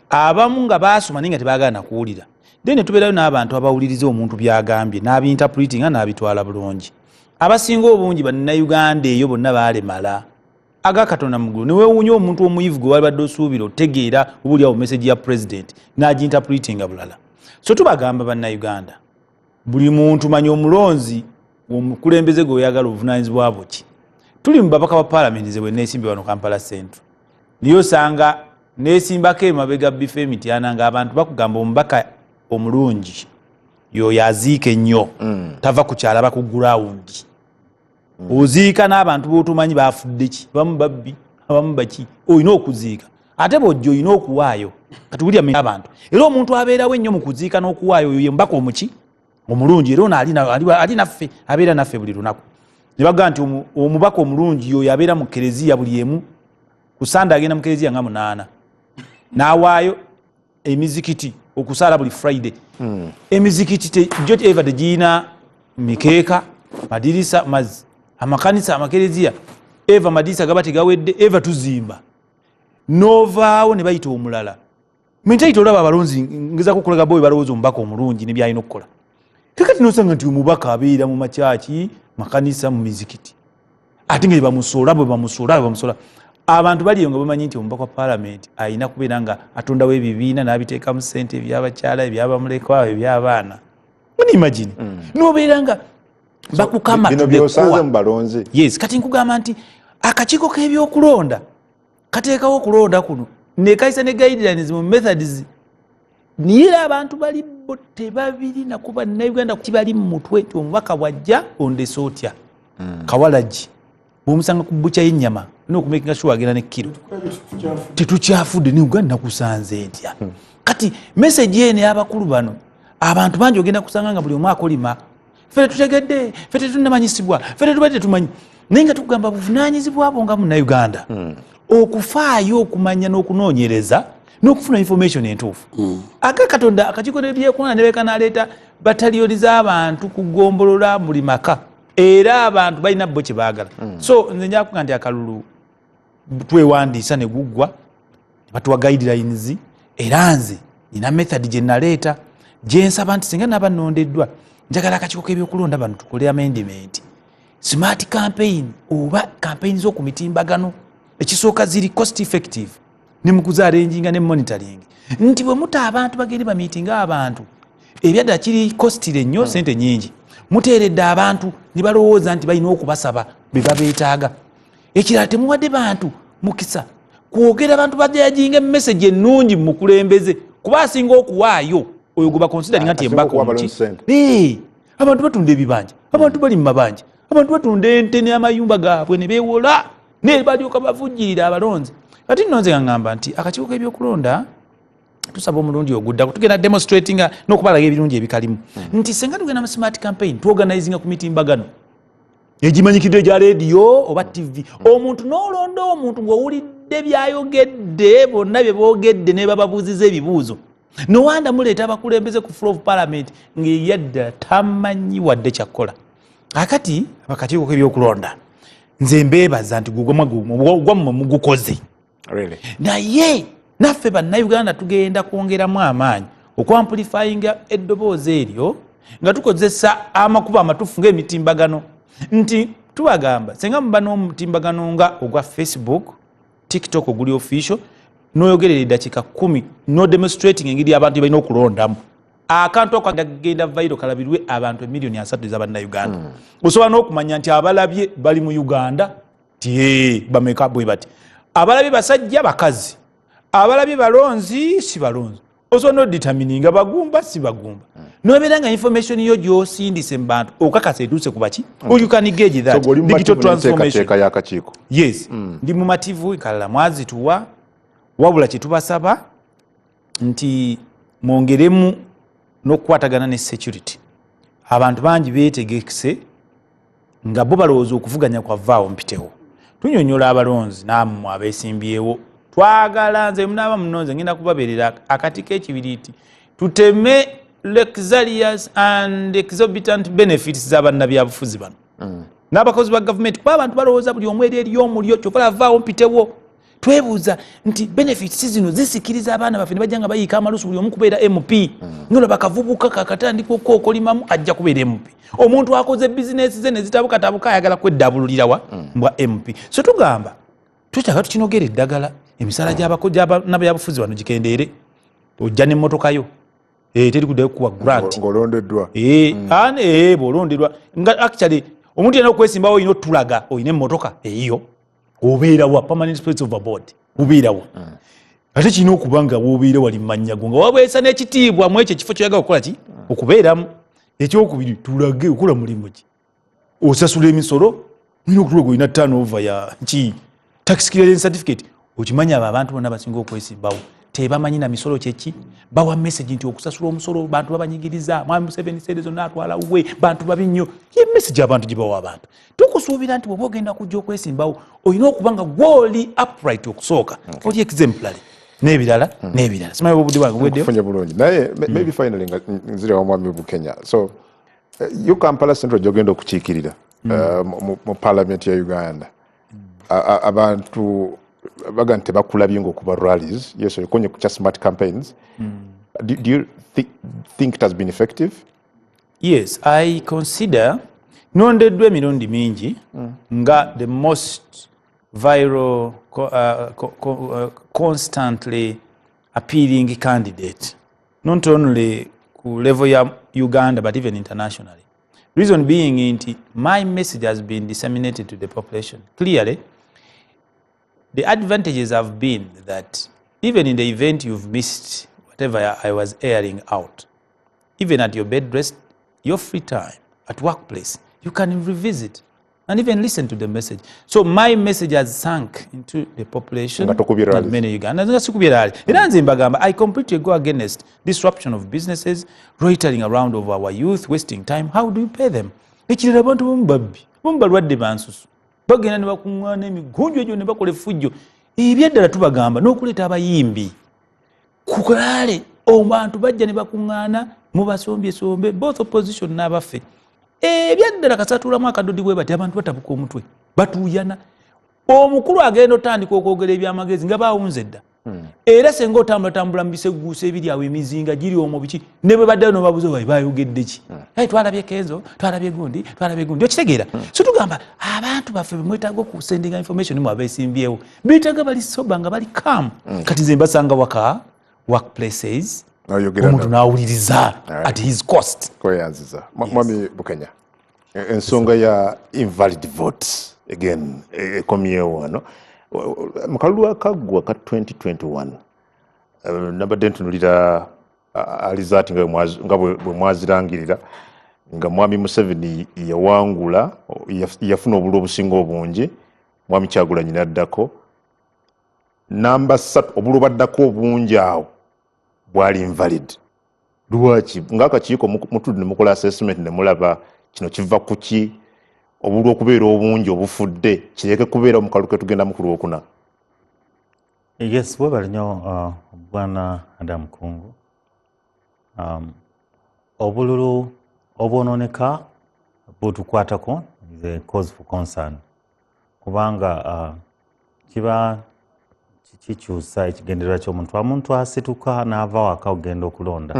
Abamu nga baasoma naye nga tebaagala na kuwulira. Then tubeerayo n'abantu abawuliriza omuntu by'agambye n'abinterpretinga n'abitwala bulungi. Abasinga obungi bannayuganda eyo bonna baalemala aga Katonda mu ggulu. Ne weewuunya omuntu omuyivu gwe walibadde osuubira otegeera obuulyawo message ya President n'aginterpretinga bulala. So tubagamba bannayuganda, buli muntu manya omulonzi omukulembeze gwe oyagala obuvunaanyizibwa buki. Tuli mu babaka ba paalamenti ze bwe neesimbye wano Kampala Central. Niyo osanga neesimbako emabega bifo Emityana ng'abantu bakugamba omubaka omulungi yoyo aziika ennyo tava ku kyalaba ku gurawundi. Oziika n'abantu b'otomanyi bafudde ki, abamu babbi, abamu baki, olina okuziika. Ate bw'ojja olina okuwaayo kati wulya abantu. Era omuntu abeerawo ennyo mu kuziika n'okuwaayo oyo ye mubaka omuki omulungi, era ono ali naffe, abeera naffe buli lunaku. Ne bagamba nti omubaka omulungi oyo abeera mu kereziya buli emu, ku Sande agenda mu kereziya nga 8 n'awaayo emizikiti okusaala buli Friday. Emizikiti gyo eva tegirina mikeeka, madirisa, mazzi, amakanisa, amakereziya eva madirisa gaba tegawedde, eva tuzimba. Novaawo ne bayita omulala. Mentayita olaba abalonzi ngezaako okulaga boyi balowooza omubaka omulungi ne byalina okukola. Kakati n'osanga nti omubaka abeera mu makyaki, makanisa, mu mizikiti. Ate nga bwe bamusuula. Abantu baliyo nga bamanyi nti omubaka wa paalamenti alina kubeera nga atondawo ebibiina n'abiteeka mu ssente ebyabakyala, ebyabamulekwa, eby'abaana. Imagine. N'obeera nga bakukama bino by'osanze mu balonzi. Yes, kati nkugamba nti akakiiko k'ebyokulonda kateekawo okulonda kuno ne kayisa ne guidelines mu methods. Niye abantu bali tebabiri na kuba Uganda kibali mu mutwe nti omubaka bwajja ondese otya. Kawalagi bw'omusanga ku bbucha y'ennyama n'okumakinga sure agenda ne kilo tetukyafudde ne Uganda nakusanze ntya. kati message ene abakulu bano abantu bangi ogenda kusanga nga buli omwaka olima fere tutegedde fere tunamanyisibwa fere tubadde tumanyi naye nga tugamba buvunanyizibwa abo nga Munnayuganda okufaayo okumanya n'okunoonyereza n'okufuna information entuufu aka Katonda akakiiko n'ebyekulonda ne beekanaleeta bataliyoni z'abantu kugombolola buli maka era abantu balina bo kye baagala so nze njakuga nti akalulu twewandiisa ne guggwa batuwa guidelines era nze nina method gye naleeta gye nsaba nti singa naba nnondeddwa njagala akakiiko k'ebyokulonda bano tukole amendment smart campaign oba campaign z'oku mitimbagano ekisooka ziri cost effective ne mukuza arranging ne monitoring nti bwe muta abantu bagende ba meeting abantu ebyadda kiri costire nnyo sente nyingi muteeredde abantu ne balowooza nti balina okubasaba be babeetaaga ekirala temuwadde bantu mukisa kwogera abantu bajajinga message ennungi mu kulembeze kuba asinga okuwaayo oyo gwe bakonsideringa nti embaka omuti abantu batunda ebibanja abantu bali mu mabanja abantu batunda ente n'amayumba gaabwe ne beewola ne balyoka bavujjirira abalonzi kati nno nze ngamba nti akakiiko k'ebyokulonda tusaba omulundi ogudda tugenda demonstrating n'okubalaga ebirungi ebikalimu nti senga tugenda mu smart campaign tuorganizinga ku mitimbagano egimanyikidde gya radio oba tv omuntu n'olonda omuntu ng'owulidde byayogedde bonna bye boogedde ne bababuuziza ebibuuzo nowanda muleeta abakulembeze ku floor of parliament ng'eyadda tamanyi wadde kyakkola akati akakiiko k'ebyokulonda nze mbeebaza nti gwammwe mugukoze naye naffe bannayuganda tugenda kwongeramu amaanyi okwamplifyinga eddoboozi eryo nga tukozesa amakubo amatuufu ng'emitimbagano nti tubagamba senga muba n'omutimbagano nga ogwa Facebook TikTok oguli official n'oyogerera eddakiika 10 no demonstrating engeri abantu balina okulondamu akantu ako kagenda viral kalabirwe abantu emiliyoni 3 ez'abannayuganda osobola n'okumanya nti abalabye bali mu Uganda ti bameka bwe bati abalabye basajja bakazi abalabye balonzi si balonzi osobola n'odetermininga bagumba si bagumba nobeera nga information yo gy'osindise mu bantu okakasa etuuse ku baki you can gauge that digital transformation yes ndi mumativu kalala mwazituwa wabula kyetubasaba nti mwongeremu n'okukwatagana ne security abantu bangi beetegekese nga bo balowooza okuvuganya kwa vaawo mpitewo tunyonyola abalonzi nammwe abeesimbyewo twagala nze munaaba munonze ngenda kubabeerera akati k'ekibiriiti tuteme luxurious and exorbitant benefits z'abannabyabufuzi bano n'abakozi ba gavumenti kuba abantu balowooza buli omu eri omulyo kyova vaawo mpitewo twebuuza nti benefits zino zisikiriza abaana baffe ne bajja nga bayiika amalusu buli omu kubeera MP nola bakavubuka kakatandika okukolimamu ajja kubeera MP omuntu akoze bizinesi ze ne zitabukatabuka ayagala kweddabululirawa mbwa MP so tugamba twetaaga tukinogera eddagala emisala gy'abannabyabufuzi bano gikendeere ojja n'emmotoka yo teri kuddayo kuwa grant ng'olondeddwa bw'olonderwa nga actually omuntu yena okwesimbawo olina otulaga olina emmotoka eyiyo obeerawa permanent place of abode obeerawo ate kirina okuba nga wobeera wali mumanyago nga wabeesa n'ekitiibwa mu ekyo ekifo kyoyagala okukola ki okubeeramu ekyokubiri tulage okola mulimu ki osasula emisolo olina okutulaga olina turnover ya ki tax clearance certificate okimanya abo abantu bonna basinga okwesimbawo tebamanyi na misolo kyeki bawa message nti okusasula omusolo bantu babanyigiriza mwami Museveni sede zonna atwala uwe bantu babi nnyo ye message abantu gibawa abantu tukusuubira nti bw'oba ogenda kujja okwesimbawo olina okuba nga gw'oli upright okusooka oli exemplary n'ebirala n'ebirala simanyi obudde bwange bweddeyo kufunye bulungi naye maybe finally nga nzire wamwami mu Kenya so you Kampala Central gy'ogenda okukiikirira mu parliament ya Uganda abantu baga nti bakulabye ng'okuba rallies yes okonye ku smart campaigns do you think it has been effective? Yes, I consider nondeddwa emirundi mingi nga the most viral constantly appealing candidate not only ku level ya Uganda but even internationally. Reason being my message has been disseminated to the population clearly. The advantages have been that even in the event you've missed whatever I was airing out, even at your bed rest, your free time, at workplace, you can revisit and even listen to the message. So my message has sunk into the population of many Ugandans. I completely go against disruption of businesses, loitering around of our youth, wasting time. How do you pay them? Ekirala abantu balwadde bansusu bagenda ne bakuŋŋaana emigunju egyo ne bakola effujjo ebyeddala tubagamba n'okuleeta abayimbi kukulaale abantu bajja ne bakuŋŋaana mubasombye both opposition n'abaffe ebyeddala kasatulamu akadodi bwe bati abantu batabuka omutwe batuuyana omukulu agenda otandika okwogera ebyamagezi nga baawunze dda era senga otambula mu biseguusa ebiri awo emizinga giri omwo biki ne bwe baddayo nobabuuza wayi baayogedde ki twalabye Kenzo twalabye gundi okitegeera so tugamba abantu baffe bemwetaaga okusendinga information mu abeesimbyewo beetaaga bali soba nga bali calm kati nze mbasanga waka workplaces omuntu n'awuliriza at his cost. Kweyanziza mwami Bukenya ensonga ya invalid votes again ekomyewo wano mu kalulu akaggwa ka 2021 nabadde ntunulira alizati nga bwe mwazirangirira nga mwami Museveni yawangula yafuna obululu obusinga obungi mwami Kyagulanyi n'addako namba 3 obululu baddako obungi awo bwali invalid. Lwaki ng'akakiiko mutudde ne mukola assessment ne mulaba kino kiva ku ki obululu okubeera obungi obufudde kireke kubeera mu kaluke tugenda mu ku Lwokuna? Yes, webali nnyo Bwana Adam Kungu. Obululu obwonooneka butukwatako is a cause for concern kubanga kiba kikyusa ekigendererwa ky'omuntu. Omuntu asituka n'ava waka ogenda okulonda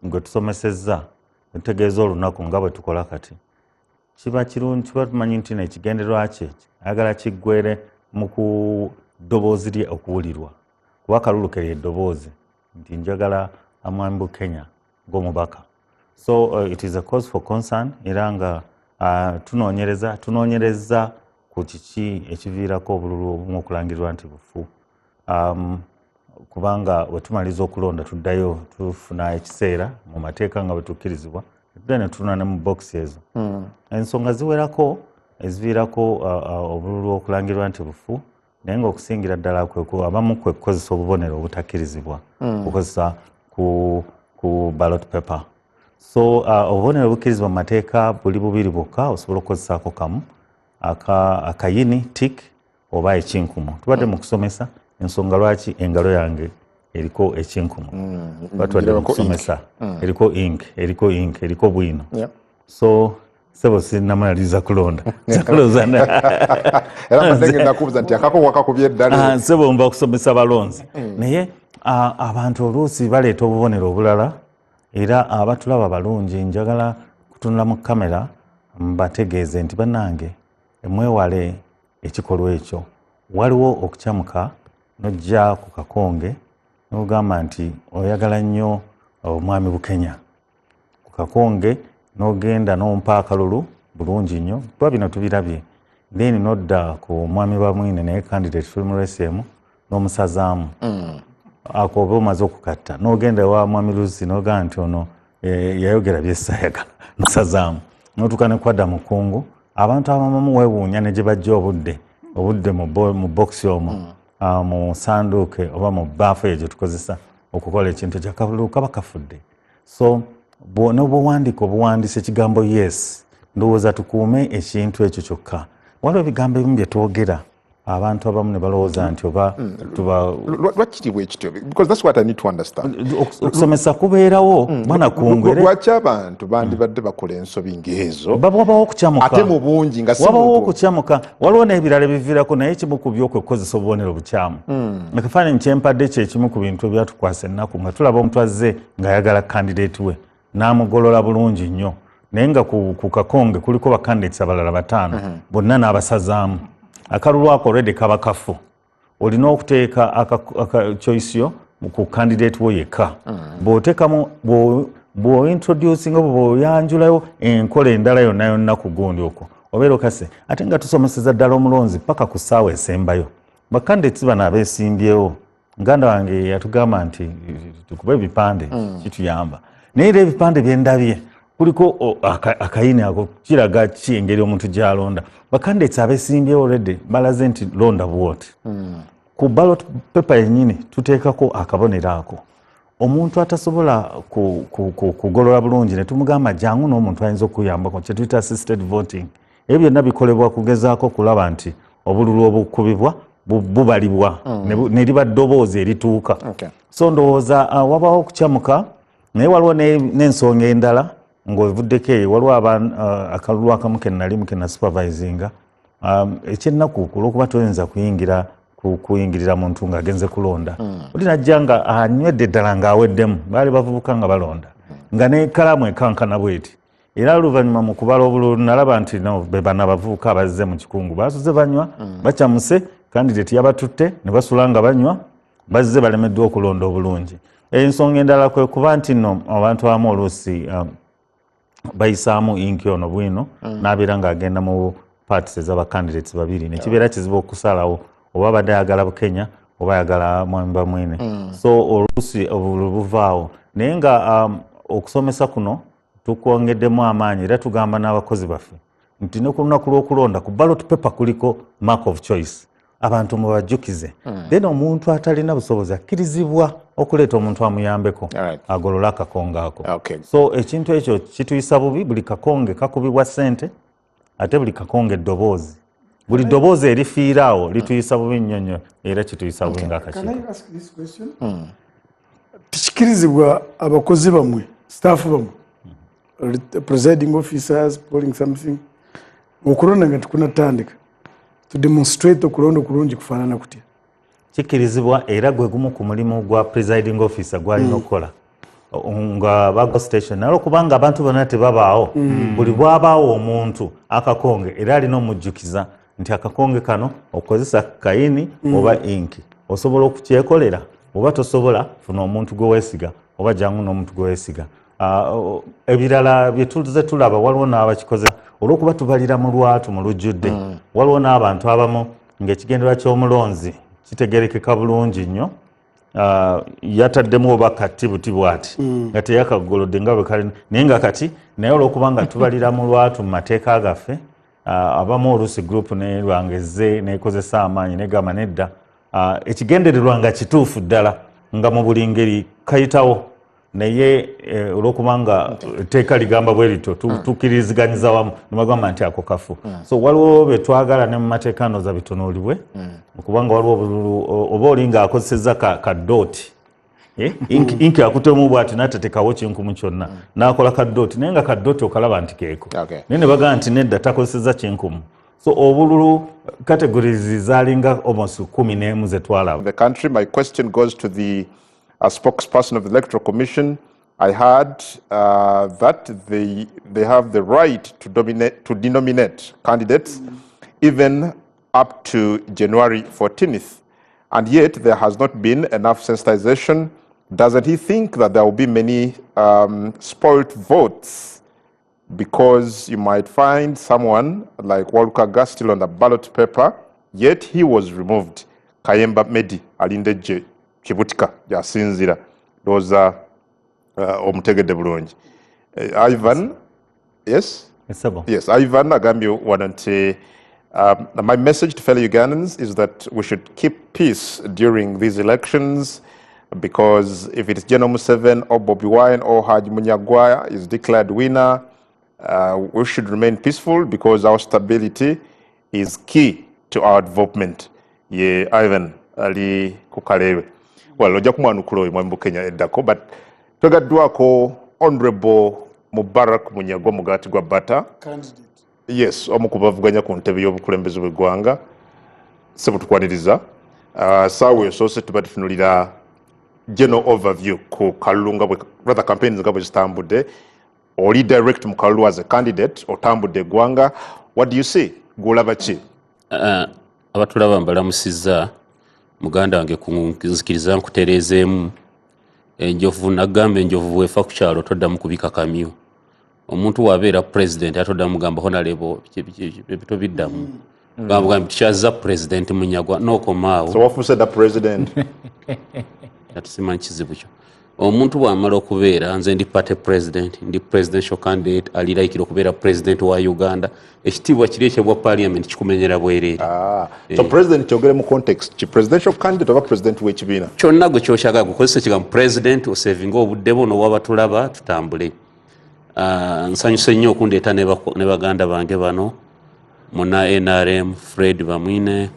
gwe tusomesezza tutegeeza olunaku nga bwe tukola kati kiba kirungi kiba tumanyi nti n'ekigendererwa kye ayagala kiggwere mu ku ddoboozi lye okuwulirwa kuba akalulu ke lye ddoboozi nti njagala Mwami Bukenya ng'omubaka. So it is a cause for concern era nga tunoonyereza ku kiki ekiviirako obululu obumu okulangirirwa nti bufu. Kubanga bwe tumaliza okulonda tuddayo tufuna ekiseera mu mateeka nga bwe tukkirizibwa tudda ne tunula ne mu box ezo. Ensonga ziwerako eziviirako obululu okulangirirwa nti bufu naye ng'okusingira ddala abamu kwe kukozesa obubonero obutakkirizibwa kukozesa ku ballot paper. So obubonero obukkirizibwa mu mateeka buli bubiri bwokka osobola okukozesaako kamu akayini tik oba ekinkumu. Tubadde mu kusomesa ensonga lwaki engalo yange eriko ekinkumu batwadde mu kusomesa eriko ink eriko bwino. So sebo sinnamaliriza kulonda sebo mba kusomesa balonzi naye abantu oluusi baleeta obubonero obulala era abatulaba balungi njagala kutunula mu kamera mbategeeze nti bannange mwewale ekikolwa ekyo. Waliwo okukyamuka nojja ku kakonge n'ogamba nti oyagala nnyo Omwami Bukenya ku kakonge n'ogenda n'ompa akalulu bulungi nnyo kuba bino tubirabye then nodda ku Mwami Bamwine naye candidate film race emu n'omusazaamu ako oba omaze okukatta n'ogenda wa Mwami Luzi n'ogamba nti ono yayogera byessayagala nosazaamu n'otuuka ne kwadda mu Kungu. Abantu abamu weewuunya ne gye bajja obudde mu box omwo mu sanduuke oba mu baafu eyo gye tukozesa okukola ekintu ekyakabululu kaba kafudde. So n'obwewandiika obuwandiisa ekigambo yes ndowooza tukuume ekintu ekyo kyokka. Waliwo ebigambo ebimu bye twogera abantu abamu ne balowooza nti oba lwaki bwe kityo because that's what I need to understand. Okusomesa kubeerawo Bwana Kungu. Lwaki abantu bandibadde bakola ensobi ng'ezo wabawo okukyamuka ate mu bungi nga si wabawo okukyamuka waliwo n'ebirala biviirako naye kimu ku by'okukozesa obubonero bukyamu. Ekifaananyi kyempadde kyekimu ku bintu ebyatukwasa ennaku nga tulaba omuntu azze ng'ayagala candidate we n'amugolola bulungi nnyo naye nga ku kakonge kuliko bakandidates abalala 5 bonna n'abasazaamu. Akalulu ako already kaba kafu. Olina okuteeka choice yo ku candidate wo yekka. Bw'oteekamu bw'ointroducing oba bw'oyanjulayo enkola endala yonna ku gundi okwo obeera okase ate nga tusomeseza ddala omulonzi paka ku ssaawa esembayo. Bakandidates bano abeesimbyewo muganda wange yatugamba nti tukube ebipande kituyamba naye era ebipande bye ndabye kuliko akayini ako kiraga ki engeri omuntu gyalonda. Bacandidates abesimbyewo already balaze nti londa bwoti. Ku ballot paper yennyini tuteekako akabonero ako. Omuntu atasobola kugolola bulungi ne tumugamba jangu n'omuntu ayinza okuyambako kye tuyita assisted voting. Ebyo byonna bikolebwa kugezaako kulaba nti obululu obukubibwa bubalibwa ne liba ddoboozi erituuka. So ndowooza wabaawo okukyamuka naye waliwo n'ensonga endala ng'ovuddeko eyo waliwo akalulu akamu ke nalimu ke nasupervisinga ekyennaku olw'okuba toyinza kuyingirira muntu ng'agenze kulonda. Oli najja nga anywedde ddala ng'aweddemu baali bavubuka nga balonda nga n'ekalamu ekankana bweti. Era oluvannyuma mu kubala obululu nalaba nti be bano abavubuka abazze mu kikungu basuze banywa bakyamuse kandidate yabatutte ne basula nga banywa bazze balemeddwa okulonda obulungi. Ensonga endala kwe kuba nti nno abantu abamu oluusi bayisaamu inki ono bwino n'abeera ng'agenda mu parties ez'abacandidates babiri nekibeera kizibu okusalawo oba abadde ayagala Bukenya oba ayagala Mwamba Mwene. So oluusi obululu buvaawo naye nga okusomesa kuno tukwongeddemu amaanyi era tugamba n'abakozi baffe nti ne ku lunaku lw'okulonda ku ballot paper kuliko mark of choice abantu mubajjukize. Then omuntu atalina busobozi akkirizibwa okuleeta omuntu amuyambeko agolola akakonge ako. So ekintu ekyo kituyisa bubi. Buli kakonge kakubibwa ssente ate buli kakonge eddoboozi. Buli ddoboozi erifiiraawo lituyisa bubi nnyo nnyo era kituyisa bubi ng'akakiiko. Tikikirizibwa abakozi bamwe staff bamwe presiding officers polling something okulonda nga tukunatandika to demonstrate okulonda okulungi kufaanana kutya. Kikirizibwa era gwe gumu ku mulimu gwa presiding officer gwalina okukola nga bago station naye okubanga abantu bonna tebabaawo buli bwabaawo omuntu akakonge era alina omujjukiza nti akakonge kano okozesa kayini oba inki osobola okukyekolera oba tosobola funa omuntu gwe weesiga oba jangu n'omuntu gwe weesiga. Ebirala bye tuze tulaba waliwo n'abakikoze olw'okuba tubalira mu lwatu mu lujjudde waliwo n'abantu abamu ng'ekigendera ky'omulonzi kitegerekeka bulungi nnyo yataddemu oba katibuti bw'ati nga teyakagolodde nga bwe kali naye nga kati naye olw'okuba nga tubalira mu lwatu mu mateeka gaffe abamu oluusi gurupu nerwangezze nekozesa amaanyi negamba nedda ekigendererwa nga kituufu ddala nga mu buli ngeri kayitawo naye olw'okuba nga etteeka ligamba bwe lito tukkiriziganyiza wamu nebagamba nti ako kafu. So waliwo be twagala ne mu mateeka ndowooza bitunuulibwe okubanga waliwo obululu oba oli ng'akozesezza kadooti inki akutemu bw'ati n'atatekawo kinkumu kyonna n'akola kadooti naye nga kadooti okalaba nti keeko naye ne bagamba nti nedda takozesezza kinkumu. So obululu categories zaalinga almost 11 ze twalaba. The country, my question goes to the spokesperson of the Electoral Commission. I heard that they have the right to denominate candidates even up to January 14th, and yet there has not been enough sensitization. Doesn't he think that there will be many spoiled votes because you might find someone like Walukaga still on the ballot paper, yet he was removed? Kayemba Medi alindeje Kibutika yasinzira doza omutegedde bulungi. Ivan, yes? Yes, Ivan agambye wanante my message to fellow Ugandans is that we should keep peace during these elections, because if it is General Museveni or Bobi Wine or Haji Munyagwa is declared winner, we should remain peaceful because our stability is key to our development. Ye Ivan ali kukalebe. Well, ojja kumwanukula oyo mwami Bukenya eddako, but twegaddwako Honorable Mubarak Munyagwa Mugati gwa Bata. Candidate. Yes, omu ku bavuganya ku ntebe y'obukulembeze bw'eggwanga. Sebo tukwaniriza. Saawa esoose tuba tutunulira general overview ku kalulu nga bwe rather campaigns nga bwe zitambudde. Oli direct mu kalulu as a candidate otambudde eggwanga. What do you see? Gwolaba ki? Abatulaba mbalamusizza muganda wange kunzikiriza nkutereezeemu enjovu nagamba enjovu bwefa ku kyalo toddamu kubika kamyu. Omuntu wabeera president atoddamu gamba honorable ebito biddamu gamba tukyaza president Munyagwa n'okomaawo. So wafuuse da president? Atusimanyi kizibu kyo. omuntu bw'amala okubeera nze ndi party president ndi presidential candidate aliraikira okubeera president wa Uganda ekitiibwa kiri ekyebwa parliament kikumenyera bwereere. So president kyogere mu context ki presidential candidate oba president w'ekibiina kyonna gwe kyokyagala gukozesa ekigambo president osevinga obudde buno wabatulaba tutambule. Nsanyuse nnyo okundeeta ne baganda bange bano muna NRM Fred Bamwine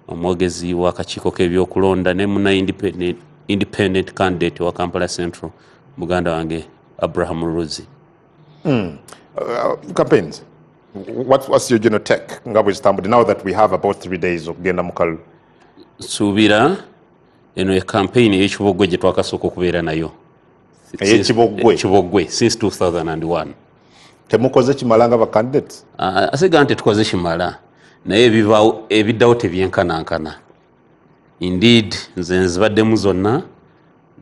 omwogezi w'akakiiko k'ebyokulonda ne muna independent candidate wa Kampala Central muganda wange Abraham Ruzi. Campaigns, what's your general take nga bwe zitambudde now that we have about 3 days okugenda mu kalulu? Suubira eno campaign y'ekibogwe gye twakasooka okubeera nayo ekibogwe since 2001 temukoze kimala nga bacandidates? Asega nti tukoze kimala naye ebiddawo tebyenkanankana. Indeed nze nzibaddemu zonna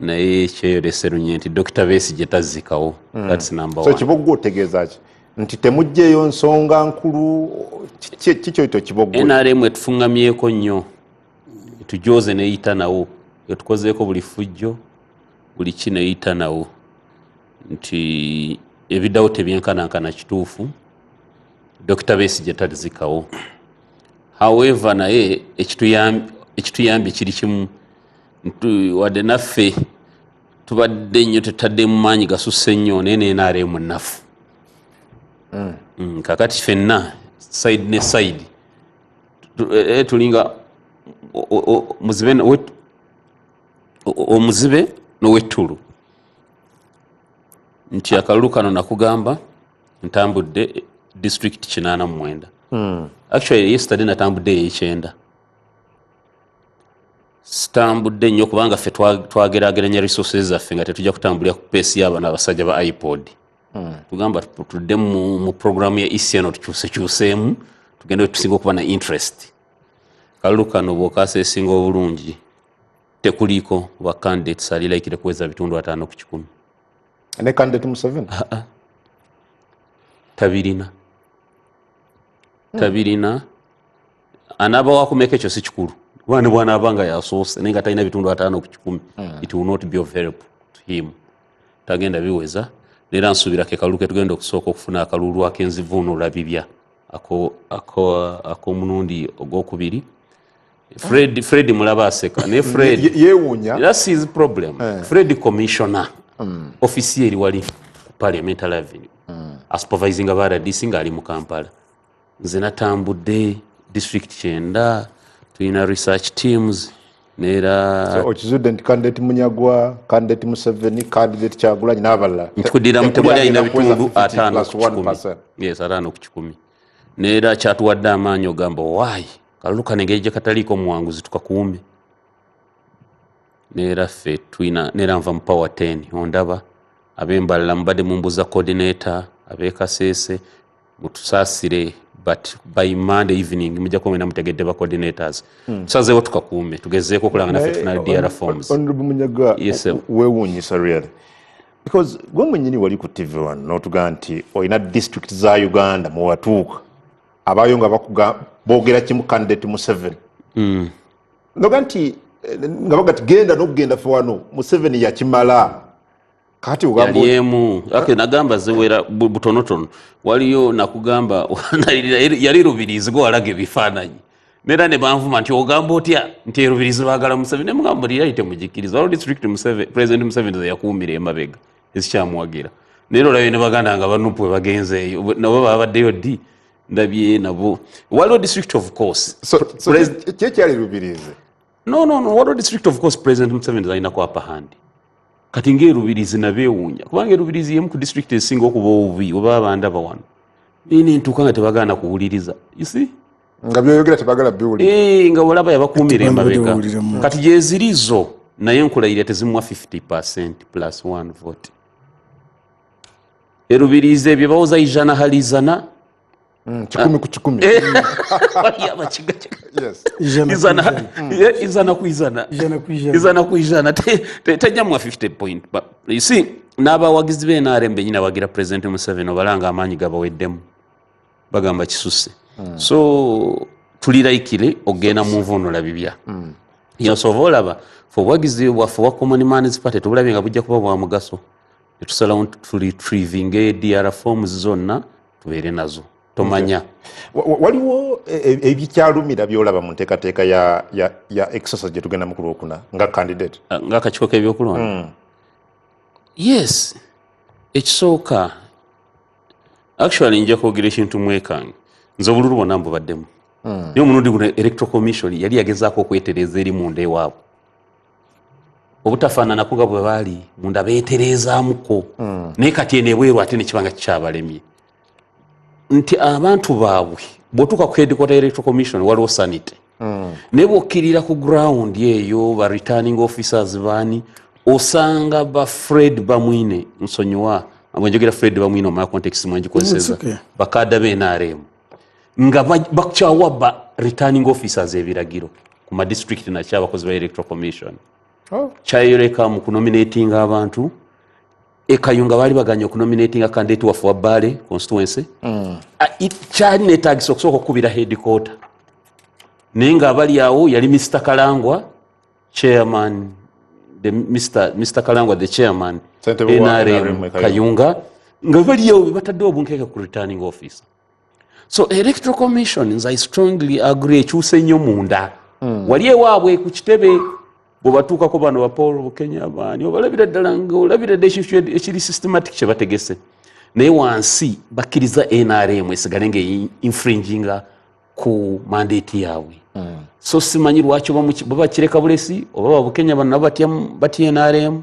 naye kyeyolesero nti Dr. Besigye tazzikawo. That's number 1. So ekibogwe otegeeza ki? Nti temugjeeyo nsonga nkulu kikyoyita ekibogwe? NRM etufungamyeko nnyo etujoze neyita nawo etukozeeko buli fujjo buli ki neyita nawo nti ebiddawo tebyenkanankana kituufu. Dr. Besigye tazzikawo. However naye ekituyambye kiri kimu wadde naffe tubadde nnyo tetadde mu maanyi gasusse nnyo naye NRM nnafu. Kakati ffenna side ne side tulinga omuzibe n'owettulu nti akalulu kano nakugamba ntambudde district 89. Actually yesterday natambudde ey'ekyenda. Sitambudde nnyo kubanga ffe twageraageranya resources zaffe nga tetujja kutambulira ku peesi y'abaana abasajja ba iPod. Tugamba tudde mu programu ya ECN tukyusekyuseemu tugende tusinga okuba na interest. Kalulu kano bw'okaaseesinga obulungi tekuliiko ba candidates aliraikire kuweza bitundu 5 ku 10. Ne candidate Museveni? Tabirina. Anaaba wakumeka ekyo si kikulu. Wani bw'anaabanga yasoose naye nga talina bitundu 5 ku 10. It will not be of help to him. Tagenda biweza. Neera nsuubira ke kalulu ke tugenda okusooka okufuna akalulu ak'enzivuunula bibya ak'omulundi ogwokubiri. Fred mulaba aseka ne Fred yeewuunya. That's his problem. Fred commissioner ofisi eri wali parliamentary avenue supervising abaradisi ng'ali mu Kampala. Nze natambudde district 9 tulina research teams neera okizudde nti candidate Munyagwa, candidate Museveni, candidate Kyagulanyi n'abalala ntukudira mutebali alina bitundu 5 ku 10. Yes, 5 ku 10. Neera kyatuwadde amaanyi ogamba waayi kalulu kano engeri gye kataliiko muwanguzi tukakuume. Neera ffe tulina neera nva mu power 10 ondaba ab'embalala mubadde mumbuza coordinator ab'Ekasese mutusaasire but by Monday evening mujja kuba mwena mutegedde ba coordinators. Tusazeewo tukakuume tugezeeko okulanga naffe tuna DR forms. Honorable Munyaga, Yes, sir. weewuunyisa really because gwe mwennyini wali ku TV1 n'otugaa nti olina district za Uganda mu watuuka abaayo nga boogera kimu candidate Museveni. Noga nti nga baga ti genda n'okugenda fe wano Museveni yakimala kati ugamba yaliemu nagamba ziwera butonotono waliyo nakugamba yali rubirizi gwe walaga ebifaananyi neera ne banvuma nti ogamba otya nti erubirizi baagala Museveni ne mugamba lirali temugikiriza waliwo district President Museveni ze yakuumira emabega ezikyamuwagira neera olabye ne baganda nga banupu we bagenzeeyo nabo babaddeyo ddi ndabye nabo waliwo district of course kyekyali rubirizi no waliwo district of course President Museveni zalinako upper hand kati ng'erubirizi nabeewuunya kubanga erubirizi yemu ku district esinga okuba obubi oba abandaba wano nini ntuuka nga tebagaana kuwuliriza isi nga byoyogera tebagala biwulira nga olaba yabakuumira emabega kati gyezirizo naye nkulayira tezimuwa 50% plus 1 vote erubirizi ebyo bawuza ijana halizana 10 ku 10 izana ku izana tejjamuwa 50 point but you see n'abawagizi b'NRM benyina bagira President Museveni obalanga amaanyi gabaweddemu bagamba kisusse so tuliraikire ogenda mu nvuunula bibya yasobola olaba for wagizi waffe wa Common Man's Party tubulabye nga bujja kuba bwa mugaso tusalawo retrieving ADR forms zonna tubeere nazo tomanya waliwo ebikyalumira byolaba mu nteekateeka ya exercise gye tugenda mu kulwokuna nga candidate ng'akakiiko k'ebyokulonda yes ekisooka actually nja kwogera ekintu mwekange nze obululu bwonna mbubaddemu naye omulundi guno electoral commission yali yagezaako okwetereeza eri munda ewaabwe obutafaananako nga bwe baali munda beeterezaamuko naye kati eno ebweru ate nekibanga kikyabalemye nti abantu baabwe bw'otuuka ku headquarter electoral commission waliwo sanity naye bw'okkirira ku ground eyo ba returning officers baani osanga ba Fred Bamwine nsonyiwa abwenjogera Fred Bamwine omala context mwenjikozeseza bakada b'NRM nga bakyawa ba returning officers ebiragiro ku ma district nakyabakozi ba electoral commission kyayoleka mu kunominating abantu ekayunga baali baganya okunominating candidate waffe wa Bale constituency kyali neetagisa okusooka okukubira headquarter naye nga abali awo yali Mr. Kalangwa chairman Mr. Kalangwa the chairman NRM Kayunga nga bali awo batadde obunkeeka ku returning officer so electoral commissions I strongly agree ekyuse nnyo munda wali ewaabwe ku kitebe bwebatuukako bano ba Paul Bukenya baani obalabira ddala nga olabira dda ekiri systematic kye bategese naye wansi bakkiriza NRM esigale nga infringinga ku mandate yaabwe so simanyi lwaki bwe bakireka bulesi oba babukenya bano nabo batya NRM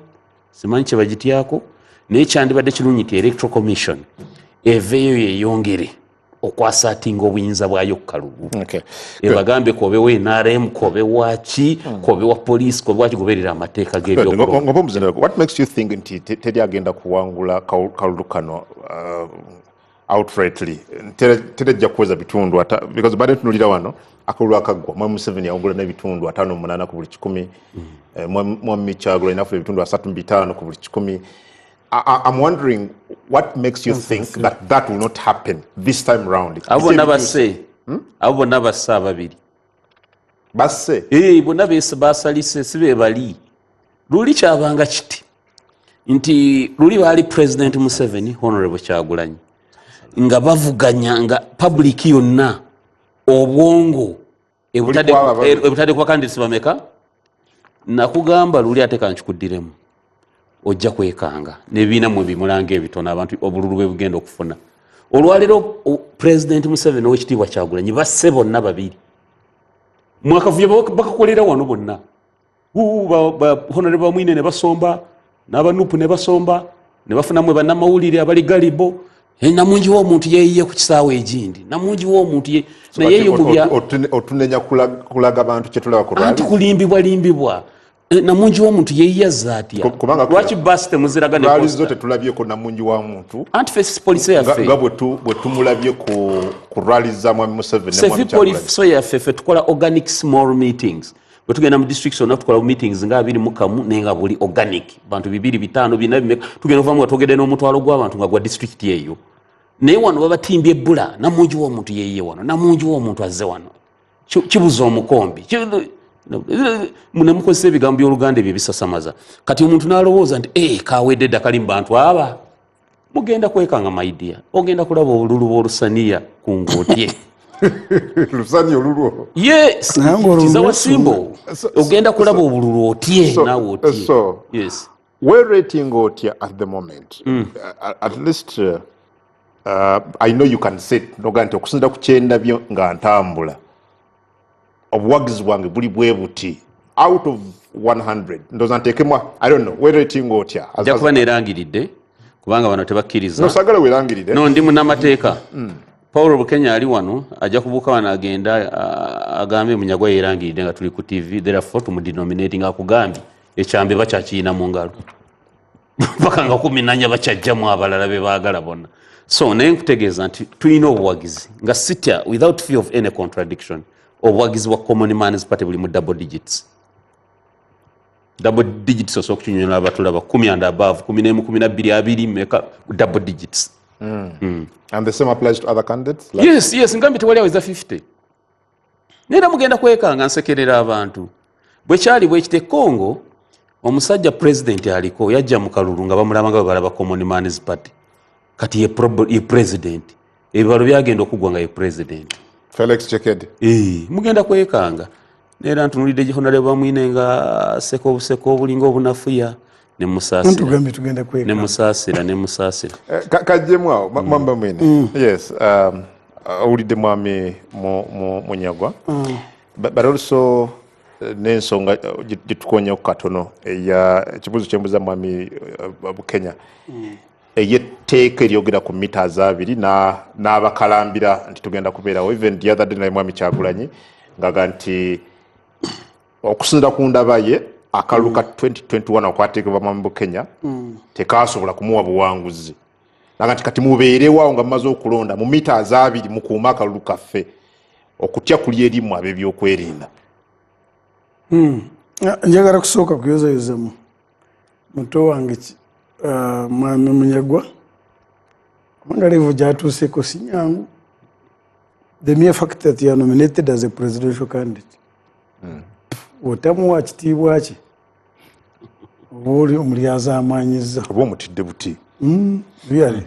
simanyi kye bagityako naye kyandibadde kirungi nti electoral commission eveeyo yeeyongere okwasatinga obuyinza bwayo ku kalulu ebagambe kobewo NRM kobewa ki kobewa police kobewa ki goberera amateeka g'ebyokulonda. What makes you think nti teri agenda kuwangula kalulu kano outrightly terejja kuweza bitundu because bade tunulira wano akalulu akaggwa mwami Museveni yawangula n'ebitundu 5.8 ku buli 100 mwami Kyagulanyi n'afuna ebitundu 3.5 ku buli 100. I'm wondering what makes you think that will not happen this time round. Abo bonna basse ababiri basse bonna basalise sibe bali luli kyabanga kiti nti luli baali President Museveni Honorable Kyagulanyi nga bavuganya nga public yonna obwongo ebutadde kwa candidates bameka nakugamba luli ate kankikuddiremu ojja kwekanga n'ebiina mwe bimulanga ebitono abantu obululu bwe bugenda okufuna olwaleero President Museveni ow'ekitiibwa Kyagulanyi basse bonna babiri mwakavuyo bakakolera wano bonna Honorable Bamwine ne basomba n'abanupu ne basomba ne bafunamu bannamawulire abali galibo namungi w'omuntu yeeyiye ku kisaawe egindi namungi w'omuntu nayeeyo otunenya kulaga abantu kye tulaba ku anti kulimbibwa namungi w'omuntu yeeyiyaza atya lwaki basi temuziraga nezo tetulabyeko namungi wa muntu anti fesi police yaffe nga bwe tumulabye ku rally za mwami Museveni ne mwami Kyagulanyi police yaffe ffe tukola organic small meetings bwe tugenda mu districts zonna tukola meetings nga 21 naye nga buli organic bantu 2 5 4 tugenda okuvamu nga twogedde n'omutwalo gw'abantu nga gwa district eyo naye wano babatimbye ebbula namungi w'omuntu yeeyiye wano namungi w'omuntu azze wano kibuza omukombi munemukozesa ebigambo by'Oluganda ebyo ebisasamaza kati omuntu n'alowooza nti kawedde dda kali mu bantu aba mugenda kwekanga maidia ogenda kulaba obululu bw'olusaniya ku ngootye lusani olulwo yes kiza wasimbo ogenda kulaba obululu otye naawe otye yes we're rating otya at the moment at least I know you can say noga nti okusinda ku kyendabyo nga ntambula obuwagizi bwange buli bwe buti out of 100 ndoza ntekemwa I don't know we're rating otya ajja kuba neerangiridde kubanga bano tebakkiriza nosagala weerangirire no ndi munnamateeka Paul Bukenya ali wano ajja kubuuka wano agenda agambe Munyagwa yeerangiridde nga tuli ku TV therefore tumudenominating akugambye ekyambe bakyakiyina mu ngalo paka nga 14 bakyajjamu abalala be baagala bonna so naye nkutegeeza nti tulina obuwagizi nga sitya without fear of any contradiction obuwagizi bwa Common Man's Party buli mu double digits osobola okukinyonyola abatulaba 10 and above 11 12 20 meka double digits and the same applies to other candidates yes ngambi tewali aweza 50 nera mugenda kwekanga nsekerera abantu bwekyali bwekite Congo omusajja president aliko yajja mu kalulu nga bamulaba nga balaba Common Man's Party kati ye president ebibalo byagenda okugwa nga ye president Felix Tshisekedi mugenda kwekanga neera ntunulidde Honorable Bamwine nga seko obuseko obulinga obunafuya ne musaasira kajjemu awo Mwamba Mwine yes awulidde mwami Munyagwa but also n'ensonga gitukonyeku katono eya ekibuzo kyembuza mwami Bukenya ey'etteeka eryogera ku meters 2 n'abakalambira nti tugenda kubeerawo even the other day naye mwami Kyagulanyi ngaga nti okusinziira ku ndaba ye akalulu ka 2021 okwateekebwa mwami Bukenya tekaasobola kumuwa buwanguzi naga nti kati mubeerewawo nga mumaze okulonda mu meters 2 mukuuma akalulu kaffe okutya kuli erimu ab'ebyokwerinda. Njagala kusooka kuyozayozamu muto wange mwami Munyagwa kubanga level gyatuuseeko si nyangu. The mere fact that you are nominated as a presidential candidate otamuwa kitiibwa kye oba oli omulyaza amaanyiza oba omutidde buti really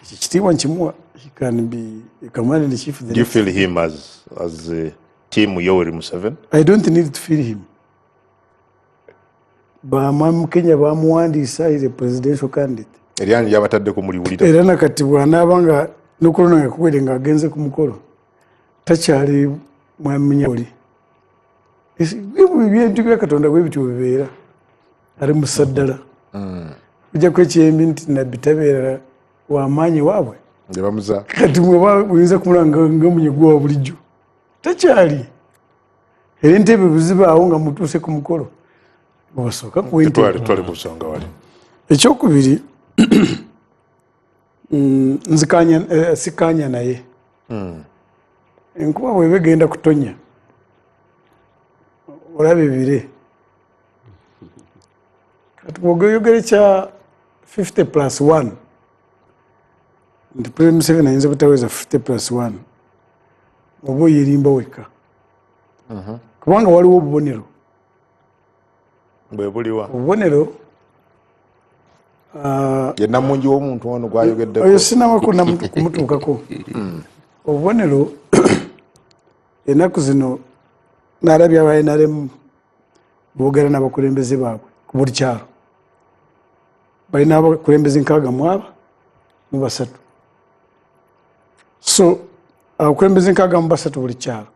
kitiibwa nkimuwa. He can be a commander in chief. Do you feel him as a team Yoweri Museveni? I don't need to feel him. Mwami Kenya bamuwandiisa is a presidential candidate. Eryani lyabataddeko muliwulira. Era nakati bw'anaaba nga n'okulona nga kuwedde ng'agenze ku mukolo takyali mwami Munyagwa. Ebintu bya Katonda bwe bityo bibeera ali musaddala. Ojja kwekyembi nti nabbi tabeera w'amaanyi waabwe. Bamuza Kati bw'oyinza kumulanga nga Munyagwa wa bulijjo takyali. Era entebe buzibaawo nga mutuuse ku mukolo obasooka kuwentebe. twali ku nsonga wali. Ekyokubiri sikaanya naye enkuba bw'eba egenda kutonya olaba ebire kati bw'oyogere kya 50+1 nti President Museveni ayinza butaweza 50+1 oba oyerimba wekka kubanga waliwo obubonero bwe buliwa obubonero ye namungi w'omuntu ono gwayogeddeko oyo sinaba kumutuukako obubonero ennaku zino naalabye aba NRM boogera n'abakulembeze baabwe ku buli kyalo balina abakulembeze 6 so abakulembeze 6 buli kyalo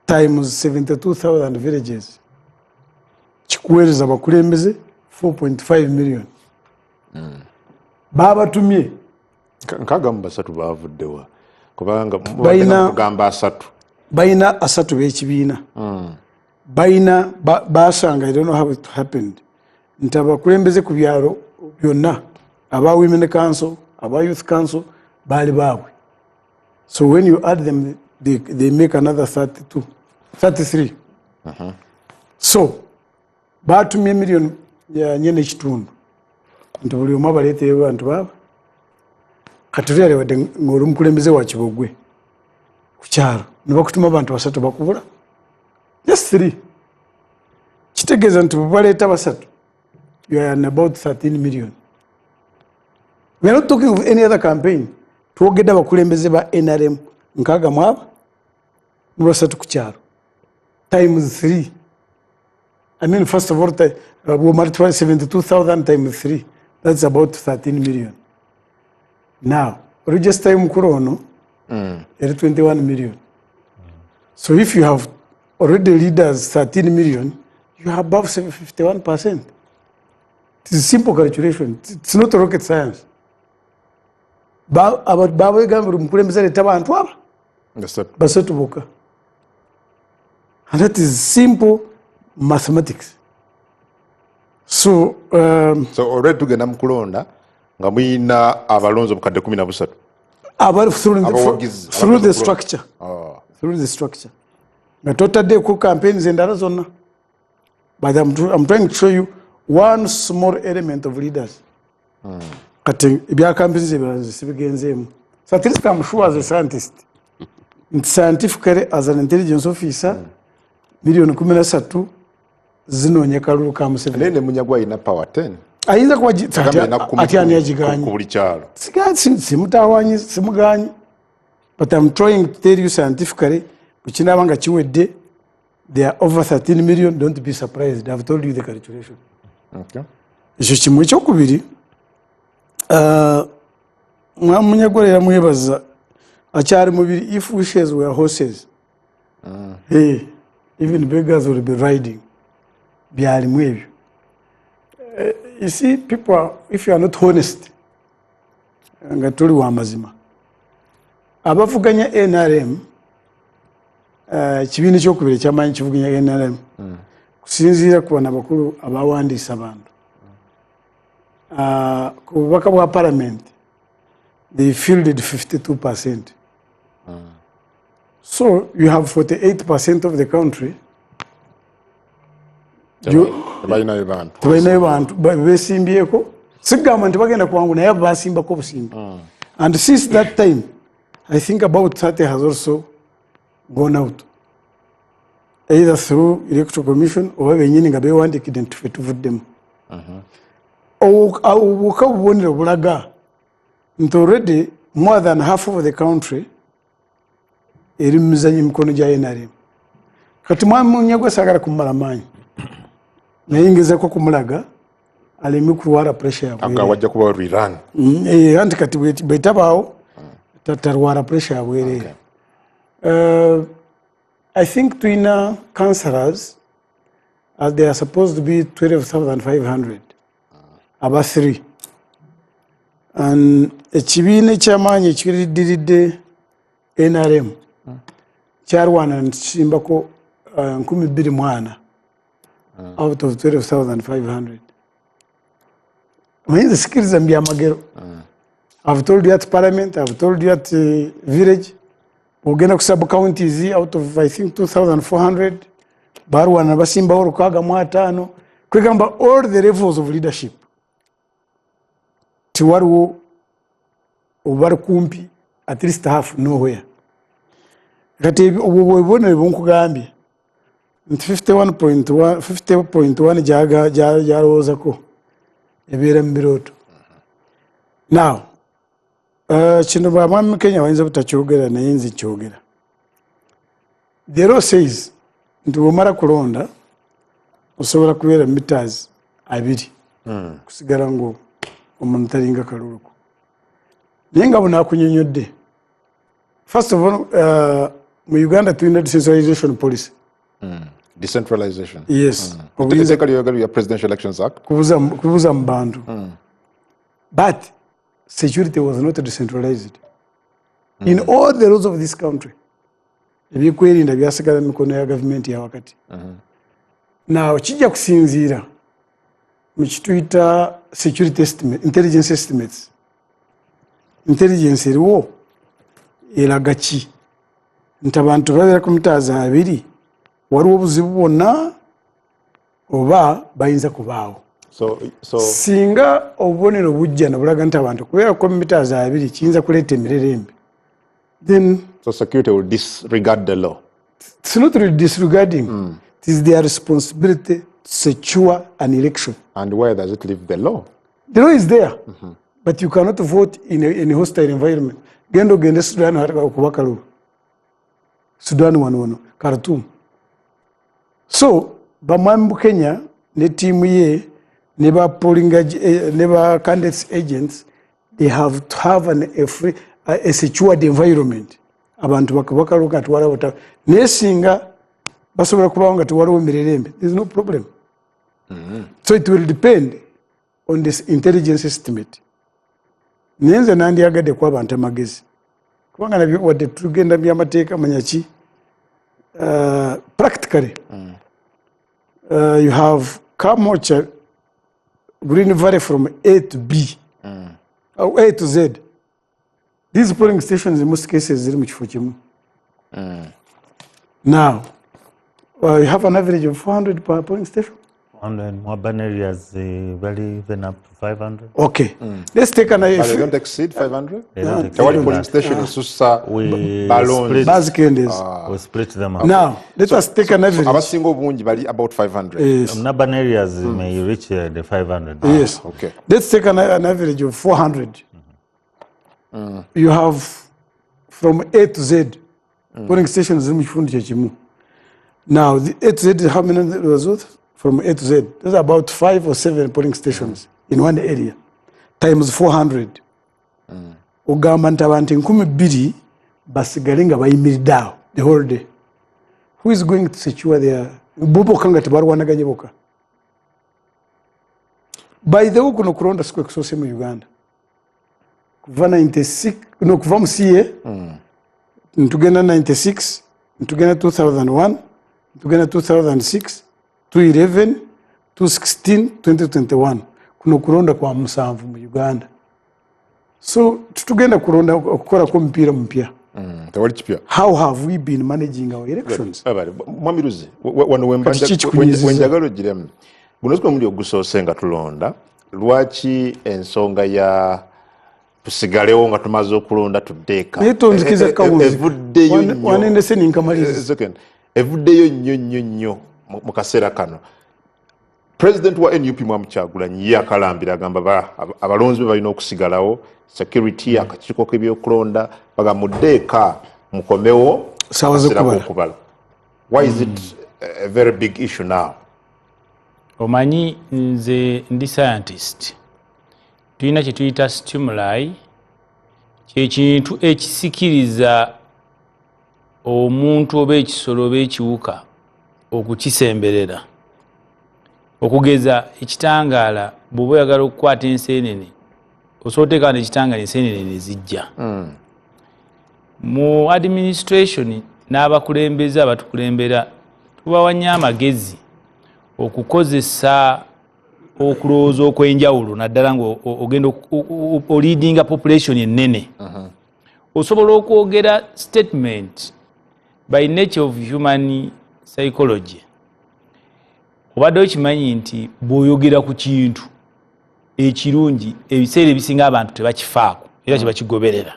times 72,000 villages kikuweereza abakulembeze 4.5 million baabatumye 6 baavuddewa kubanga kugamba 3 balina 3 b'ekibiina balina baasanga I don't know how it happened nti abakulembeze ku byalo byonna aba women council aba youth council baali baabwe so when you add them they make another 33 so baatumye million nye n'ekitundu nti buli omu abaleetere bantu baaba kati lyali wadde ng'oli omukulembeze wa Kibogwe ku kyalo ne bakutuma abantu 3 bakubula just 3 kitegeeza nti bwebaleeta 3 you are about 13 million. We are not talking of any other campaign. Twogedde abakulembeze ba NRM 6 ku kyalo times 3. I mean, first of all, we multiply 72,000 times 3. That's about 13 million. Now, register Mukurono at 21 million. So if you have already leaders 13 million, you are above 51%. It is simple calculation. It's not rocket science. About Baba Gamma Mukulembeze abantu aba basatu boka. And that is simple mathematics. So already tugenda mu kulonda nga muyina abalonzi obukadde 13 through the structure. Through the structure. Nga totaddeeko campaigns endala zonna. But I'm trying to show you one small element of leaders. Kati ebya campaigns ebirazi sibigenzeemu. So at least I'm sure as a scientist, scientifically as an intelligence officer, miliyoni 13 zinoonya kalulu ka Museveni. Nene Munyagwa alina power 10. Ayinza kuba ati ani yagiganye. Ku buli kyalo. Simutawanyi, simuganyi. But I'm trying to tell you scientifically, kuchinabanga chiwedde, there are over 13 million, don't be surprised. I've told you the calculation. Okay. Ekyo kimu ekyokubiri, Munyagwa era mwebaza akyali mubiri, if wishes were horses, hey, even beggars would be riding. Byalimu ebyo. You see, people, if you are not honest, nga tuli wa mazima, abavuganya NRM, kibiina ekyokubiri ekyamanyi kivuganya NRM, kusinziira ku bano abakulu abawandiisa abantu. Ku bubaka bwa parliament, they fielded 52%. So you have 48% of the country. Tebalinayo bantu. Tebalinayo bantu besimbyeko. Sigamba nti bagenda kwangu naye basimbako busimbi. And since that time, I think about 30 has also gone out. Either through electoral commission or benyini nga bewandikidde nti ffe tuvuddemu. Obuka bubonero bulaga nti already more than half of the country eri mu mizannyo mikono gya NRM. Kati Mwami Munyagwa saagala kumala maanyi. Naye ngezako kumulaga aleme kulwala pressure yabwe. Aga wajja kuba rerun. Anti kati bwetabaawo tatalwala pressure yabwe. I think tulina councillors, they are supposed to be 12,500. Aba 3. And ekibiina ekyamaanyi ekiriddiridde NRM kyalwana nsimbako 24,000 out of 12,500. Manyi nzikiriza mbi amagero. I've told you at parliament, I've told you at village. Ogenda ku sub counties out of I think 2,400. Barwana basimbawo 65. Kwegamba all the levels of leadership. Tiwaliwo obali kumpi at least half nowhere. Kati obubonero bunkugambye nti 50.1 gyalowoozako ebeera mu birooto. Now, kino bwamwami Kenya wayinza butakyogera naye nze kyogera. The law says nti bw'omala kulonda osobola kubeera meters 2 kusigala ngo omuntu talinga kaluluku. Naye nga bunaakunyonyodde. First of all, mu Uganda tulina decentralization policy. Decentralization. Yes. Your Presidential Elections Act. Kubuza mu bantu. But security was not decentralized. In all the laws of this country, ebyekwerinda byasigala mu mikono ya government ya wakati. Now, kijja kusinziira mu kituyita security estimate, intelligence estimates. Intelligence eriwo eraga ki nti abantu babeera ku mitaazi 2 waliwo obuzibu bwonna oba bayinza kubaawo. Singa obubonero bujja nabulaga nti abantu kubeera ku mitaazi 2 kiyinza kuleeta emirerembe, then so security will disregard the law. It's not really disregarding. It is their responsibility to secure an election. And where does it leave the law? The law is there, but you cannot vote in a hostile environment. Gende Sudan okuba kalulu. Sudan wano Khartoum. So bamwami Kenya ne team ye ne ba polling ne ba candidates agents, they have to have a secured environment. Abantu bakabakaluka atwala wata nesinga basobola kubawo nga tewaliwo mirerembe. There is no problem. So it will depend on this intelligence estimate. Nenze nandyagadde ku abantu amagezi kubanga nabyo wadde tugenda byamateeka manyaki practically you have Kamocha, Green Valley from A to B or A to Z. These polling stations in most cases ziri mu kifo kimu. Now you have an average of 400 per polling station. And then urban areas, vary even up to 500. Okay. Let's take But they another. don't exceed 500? They don't exceed Tewali polling that. station isusa We balloons. split- Bazikendes. We split them up. Now, let us take an average. Abasinga obungi bali about 500. Yes. Urban areas may reach the 500. Yes. Okay. Let's take an average of 400. You have from A to Z polling stations in Mifundi Chechimu. Now, the A to Z, how many was it? From A to Z. There's about 5 or 7 polling stations in one area. Times 400. Ogamba nti abantu 2,000 basigale nga bayimiridde awo the whole day. Who is going to secure their boboka nga tebalwanaganye boka? By the way, kuno kulonda siku ekusoose mu Uganda. Kuva 96, no, kuva mu CA, ntugenda 96, ntugenda 2001, ntugenda 2006, 2011, 2016, 2021. Kuno kulonda kwa musanvu mu Uganda. So, tutugenda kulonda okukola ko mpira mpya. Tewali kipya. How have we been managing our elections? Abali mwamiruzi wano Kati kiki kunyiziza? wenjagalo giremu. Buno siko muli ogusoose nga tulonda. Lwaki ensonga ya tusigalewo nga tumaze okulonda tuddeeka. Naye tonzikiza kawuzi. Evuddeyo nnyo. Wanendese ninkamaliza. Second. Evuddeyo nnyo mu kaseera kano. President wa NUP Mwamu Kyagulanyi ye akalambira agamba abalonzi be balina okusigalawo, security akakiiko k'ebyokulonda baga muddeeka mukomewo Sawa z'okubala. Why is it a very big issue now? Omanyi nze ndi scientist. Tulina kye tuyita stimuli, kyekintu ekisikiriza omuntu oba ekisolo oba ekiwuka okukisemberera. Okugeza ekitangaala bw'oba oyagala okukwata enseenene osobola oteekawo n'ekitangaala enseenene ne zijja. Mu administration n'abakulembeze abatukulembera tubawa nnyo amagezi okukozesa okulowooza okw'enjawulo naddala ng'ogenda oleadinga population ennene. Osobola okwogera statement by nature of human psychology. Obadde okimanyi nti bw'oyogera ku kintu ekirungi ebiseera ebisinga abantu tebakifaako era tebakigoberera.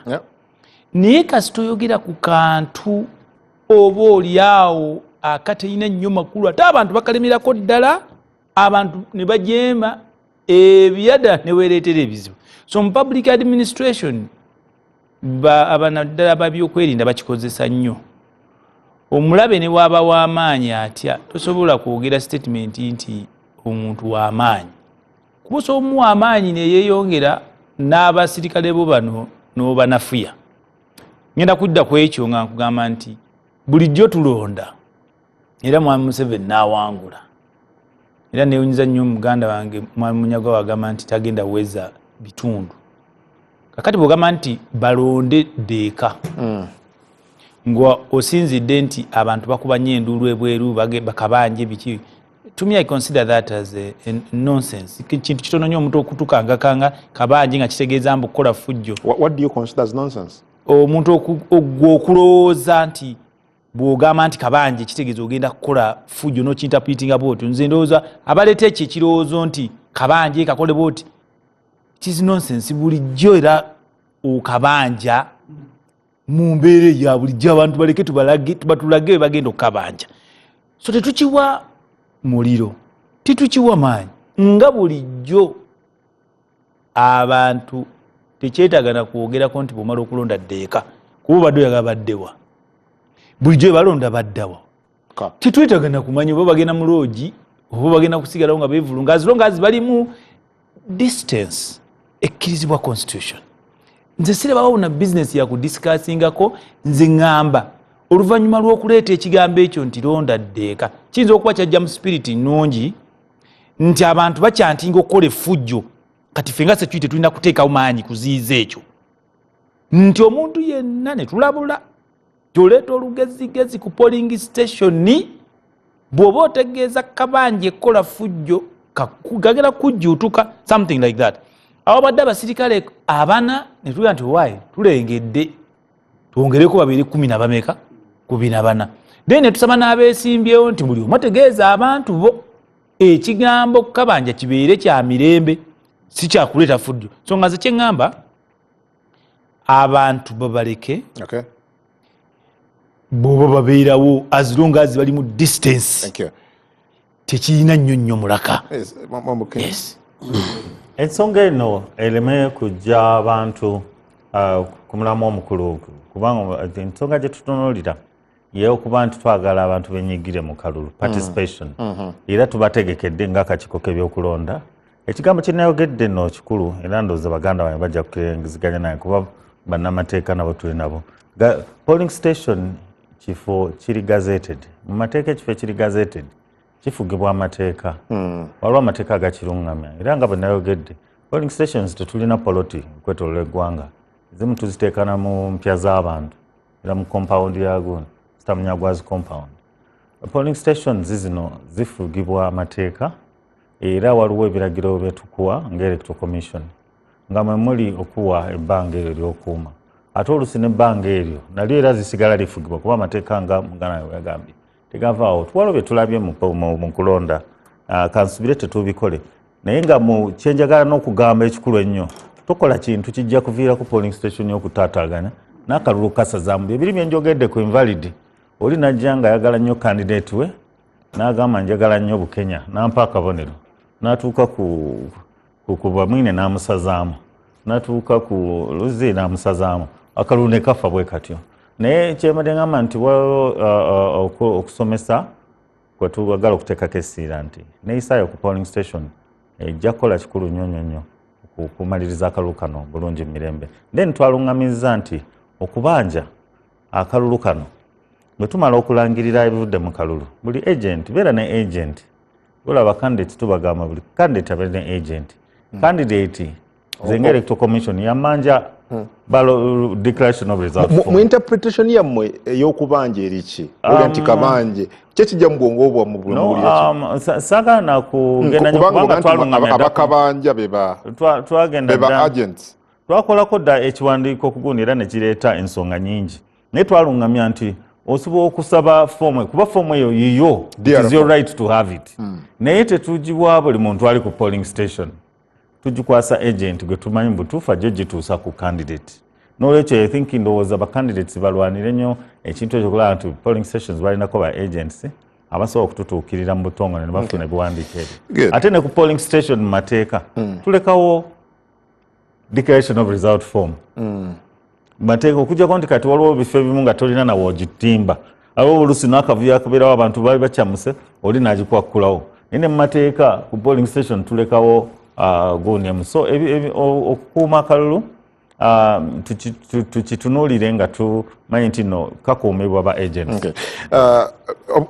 Naye kasita oyogera ku kantu oba oliawo akatalina nnyo makulu ate abantu bakalemerako ddala abantu ne bajeema ebyada ne weereetera ebizibu. So mu public administration abanaddala babyokwerinda bakikozesa nnyo. Omulabe ne waba w'amaanyi atya tosobola kwogera statement nti omuntu w'amaanyi. Kuba osobola omuwa amaanyi ne yeeyongera n'abasirikale bo bano n'obanafuya. Ngenda kudda ku ekyo nga nkugamba nti bulijjo tulonda era Mwami Museveni n'awangula. Era neewunyiza nnyo muganda wange Mwami Munyagwa wagamba nti tagenda weza bitundu. Kakati bw'ogamba nti balonde deeka. Ngwa osinzidde nti abantu bakuba nnyo enduulu ebweru bakabanje biki. To me I consider that as a nonsense. Kintu kitono nnyo omuntu okutukangakanga kabanje nga kitegeeza mbu kukola fujjo. What do you consider as nonsense? Omuntu okulowooza nti bw'ogamba nti kabanje kitegeeza ogenda kukola fujjo n'okinterpretinga bw'otyo. Nze ndowooza abaleeta ekyo ekirowoozo nti kabanje kakole bw'oti. It is nonsense. Bulijjo era okabanja mu mbeera ya bulijjo abantu baleke tubatulage bagenda okukabanja. So tetukiwa muliro, titukiwa maanyi. Nga bulijjo abantu tekyetagana kwogerako nti bw'omala okulonda ddeeka kuba obadde oyagala baddewa. Bulijjo balonda baddawa. Titwetagana kumanya oba bagenda mu loogi oba bagenda kusigalawo nga beevulunga as long as bali mu distance ekkirizibwa constitution. Nze sirabawo na business ya kudiscussingako. Nze ngamba oluvannyuma lw'okuleeta ekigambo ekyo nti londa ddeeka kiyinza okuba kyajja mu spirit nnungi nti abantu bakyantinga okukola effujjo kati ffe nga security tulina kuteekawo maanyi kuziyiza ekyo nti omuntu yenna ne tulabula toleeta olugezigezi ku polling station bw'oba otegeeza kabanje ekkola fujjo gagera kujjuutuka something like that. Awo badde abasirikale abana ne tuga nti waayi tulengedde twongereko babiri 10 na bameka 14. Then tusaba n'abeesimbyewo nti buli omu ategeeza abantu bo ekigambo kabanja kibeere kya mirembe si kya kuleeta fuddo. So nga ze kye ŋŋamba abantu babaleke bw'oba babeerawo as long as bali mu distance tekirina nnyo mulaka. Yes. Ensonga eno ereme kujja abantu ku mulamwa omukulu kubanga ensonga gye tutunuulira ye okuba nti twagala abantu benyigire mu kalulu participation era tubategekedde ng'akakiiko k'ebyokulonda. Ekigambo kye nayogedde nno kikulu era ndowooza baganda bange bajja kukiringiziganya naye kuba bannamateeka nabo tuli nabo. Polling station kifo kiri gazetted. Mu mateeka ekifo ekiri gazetted kifugibwa amateeka waliwo amateeka agakirungamya era nga bwe nayogedde polling stations tetulina poloti kwetolola eggwanga ezimu tuziteekana mu mpya z'abantu era mu compound ya Gundi Sitamunyagwazi compound. Polling stations zino zifugibwa amateeka era waliwo ebiragiro byetukuwa ng'electoral commission nga mwe muli okuwa ebbanga eryo ly'okuuma ate olusi n'ebbanga eryo nalyo era zisigala lifugibwa kuba amateeka nga muganda we yagambye tegavaawo. Tuwalo bye tulabye mu kulonda kansubire tetubikole naye nga mu kyenjagala n'okugamba ekikulu ennyo tokola kintu kijja kuviira ku polling station y'okutaataaganya n'akalulu kasazaamu bye bye njogedde ku invalid. Oli najja nga ayagala nnyo candidate we n'agamba njagala nnyo Bukenya n'ampa akabonero n'atuuka ku Bamwine n'amusazaamu n'atuuka ku Luzi n'amusazaamu akalulu ne kafa bwe katyo. Naye kyembadde ngamba nti waliwo okusomesa kwe tugagala okuteekako essiira nti neeyisaayo ku polling station ejja kukola kikulu nnyo okumaliriza akalulu kano bulungi mu mirembe. Then twaluŋŋamizza nti okubanja akalulu kano bwe tumala okulangirira ebivudde mu kalulu buli agent beera ne agent. Olaba candidate tubagamba buli candidate abeera ne agent. Candidate zenga electoral commission yamanja declaration of results mu interpretation yammwe ey'okubanja eriki oli nti kabanje kye kijja mu bwongo bwammwe bulumuli sagana kugenda nnyo kubanga twalungamya abakabanja beba agents twakolako dda ekiwandiiko ku Gundi era ne kireeta ensonga nyingi naye twalungamya nti osobola okusaba foomu kuba foomu eyo yiyo it is your right to have it naye tetugiwa buli muntu ali ku polling station tugikwasa agent gwe tumanyi mu butuufu ajja gituusa ku candidate. N'olwekyo I think ndowooza ba candidates balwanire nnyo ekintu ekyo kulaba nti polling stations balinako ba agents abasobola okututuukirira mu butongole ne bafuna ebiwandiiko ebyo. Ate ne ku polling station mu mateeka tulekawo declaration of result form. Mateeka okuggyako nti kati waliwo bifo ebimu nga tolina nawe ogitimba abo olusi n'akavuyo akabeerawo abantu baali bakyamuse oli n'agikwakkulawo naye ne mu mateeka ku polling station tulekawo Gundi. So okukuuma akalulu tukitunuulire nga tumanyi nti no kakuumibwa ba agents.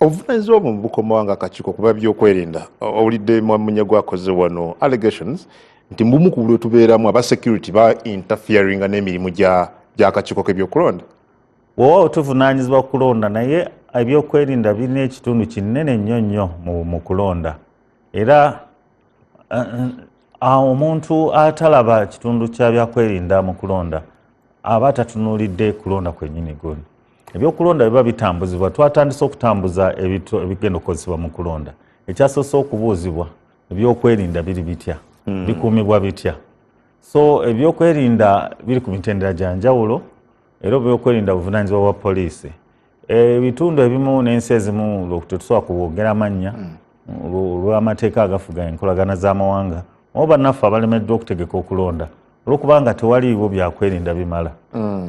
Obuvunaanyizibwa mu bukomawanga akakiiko kuba byokwerinda owulidde Mwamunye gwakoze wano allegations nti mbumu ku buli tubeeramu aba security ba interferinga n'emirimu gy'akakiiko k'ebyokulonda. Wowa otuvunaanyizibwa ku kulonda naye ebyokwerinda birina ekitundu kinene nnyo mu kulonda era omuntu atalaba kitundu kya byakwerinda mu kulonda aba atatunuulidde kulonda kwennyini Gundi. Ebyokulonda biba bitambuzibwa twatandise okutambuza ebigenda okukozesebwa mu kulonda. Ekyasoose okubuuzibwa ebyokwerinda biri bitya bikuumibwa bitya. So ebyokwerinda biri ku mitendera gya njawulo era ebyokwerinda buvunaanyizibwa bwa poliisi. Ebitundu ebimu n'ensi ezimu tetusobola kwogera amannya olw'amateeka agafuga enkolagana z'amawanga oba naffe abalemeddwa okutegeka okulonda olwokubanga tewaliiwo byakwerinda bimala.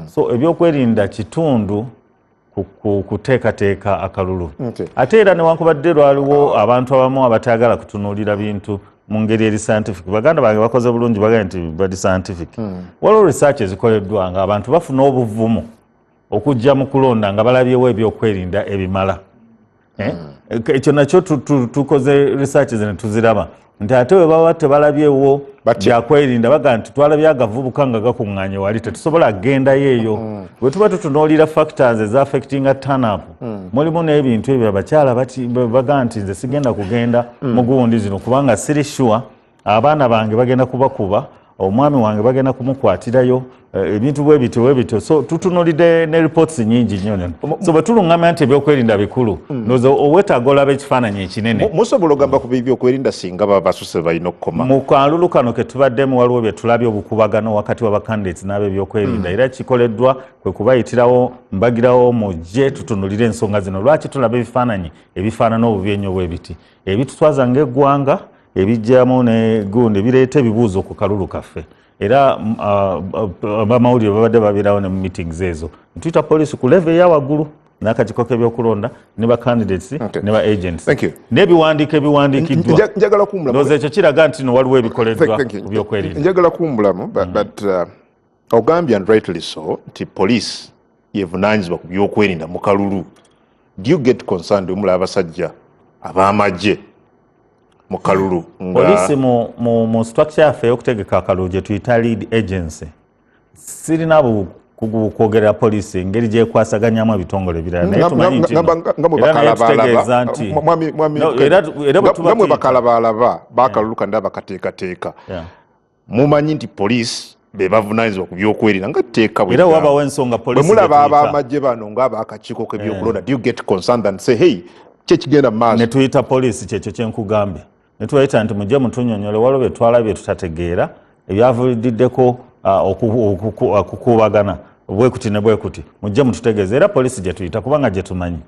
So ebyokwerinda kitundu kuteekateeka akalulu. Ate era newankubadde lwaliwo abantu abamu abatayagala kutunuulira bintu mu ngeri eri scientific. Baganda bange bakoze bulungi bagambye nti bali scientific. Waliwo research ezikoleddwa nga abantu bafuna obuvumu okujja mu kulonda nga balabyewo ebyokwerinda ebimala. Ekyo nakyo tukoze research zino tuziraba nti ate we baba tebalabyewo byakwerinda baga nti twalabye agavubuka nga gakuŋŋaanye wali tetusobola kugendayo eyo. Bwe tuba tutunuulira factors eza-affectinga turn-up mulimu n'ebintu ebyo abakyala baga nti nze sigenda kugenda mu Gundi zino kubanga siri sure abaana bange bagenda kubakuba omwami wange bagenda kumukwatirayo ebintu bwe bityo so tutunulidde ne reports nyingi nnyo so bwe tulungamya nti ebyokwerinda bikulu ndowooza owetaaga olaba ekifaananyi ekinene musobola ogamba ku byokwerinda singa baba basuse balina okukoma mu kalulu kano ke tubaddemu waliwo bye tulabye obukubagano wakati w'abakandidates n'ab'ebyokwerinda era kikoleddwa kwe kubayitirawo mbagirawo mujje tutunulire ensonga zino lwaki tulaba ebifaananyi ebifaanana obubi ennyo bwe biti ebitutwaza ng'eggwanga ebijjamu ne gundi bireeta ebibuuzo ku kalulu kaffe era abamawulire babadde babeerawo ne mu meetings ezo ntuyita poliisi ku level eyawaggulu n'akakiiko k'ebyokulonda ne ba candidates ne ba agents n'ebiwandiiko ebiwandiikiddwa ndowooza ekyo kiraga nti no waliwo ebikoleddwa ku byokwerinda njagala kuwummulamu but ogambye and rightly so nti poliisi yevunaanyizibwa ku byokwerinda mu kalulu do you get concerned omulaba abasajja ab'amagye mu kalulu poliisi mu structure yaffe y'okutegeka akalulu gye tuyita lead agency sirina kwogerera poliisi engeri gyekwasaganyamu ebitongole ebirala naye tumanyi nti nga mwe bakalabalaba bakalulu kandi abakateekateeka mumanyi nti poliisi be bavunaanyizibwa ku byokwerinda nga tteeka era wabawo ensonga poliisi bwe mulaba ab'amagye bano ng'abakakiiko k'ebyokulonda do you get concerned and say hey kyekigenda mu maaso ne tuyita poliisi kyekyo kyenkugambye ne tubayita nti mujje mutunyonyole waliwo bye twalabye tutategeera ebyavuliddeko okukubagana bwekuti ne bwekuti mujje mututegeeza era poliisi gye tuyita kubanga gye tumanyi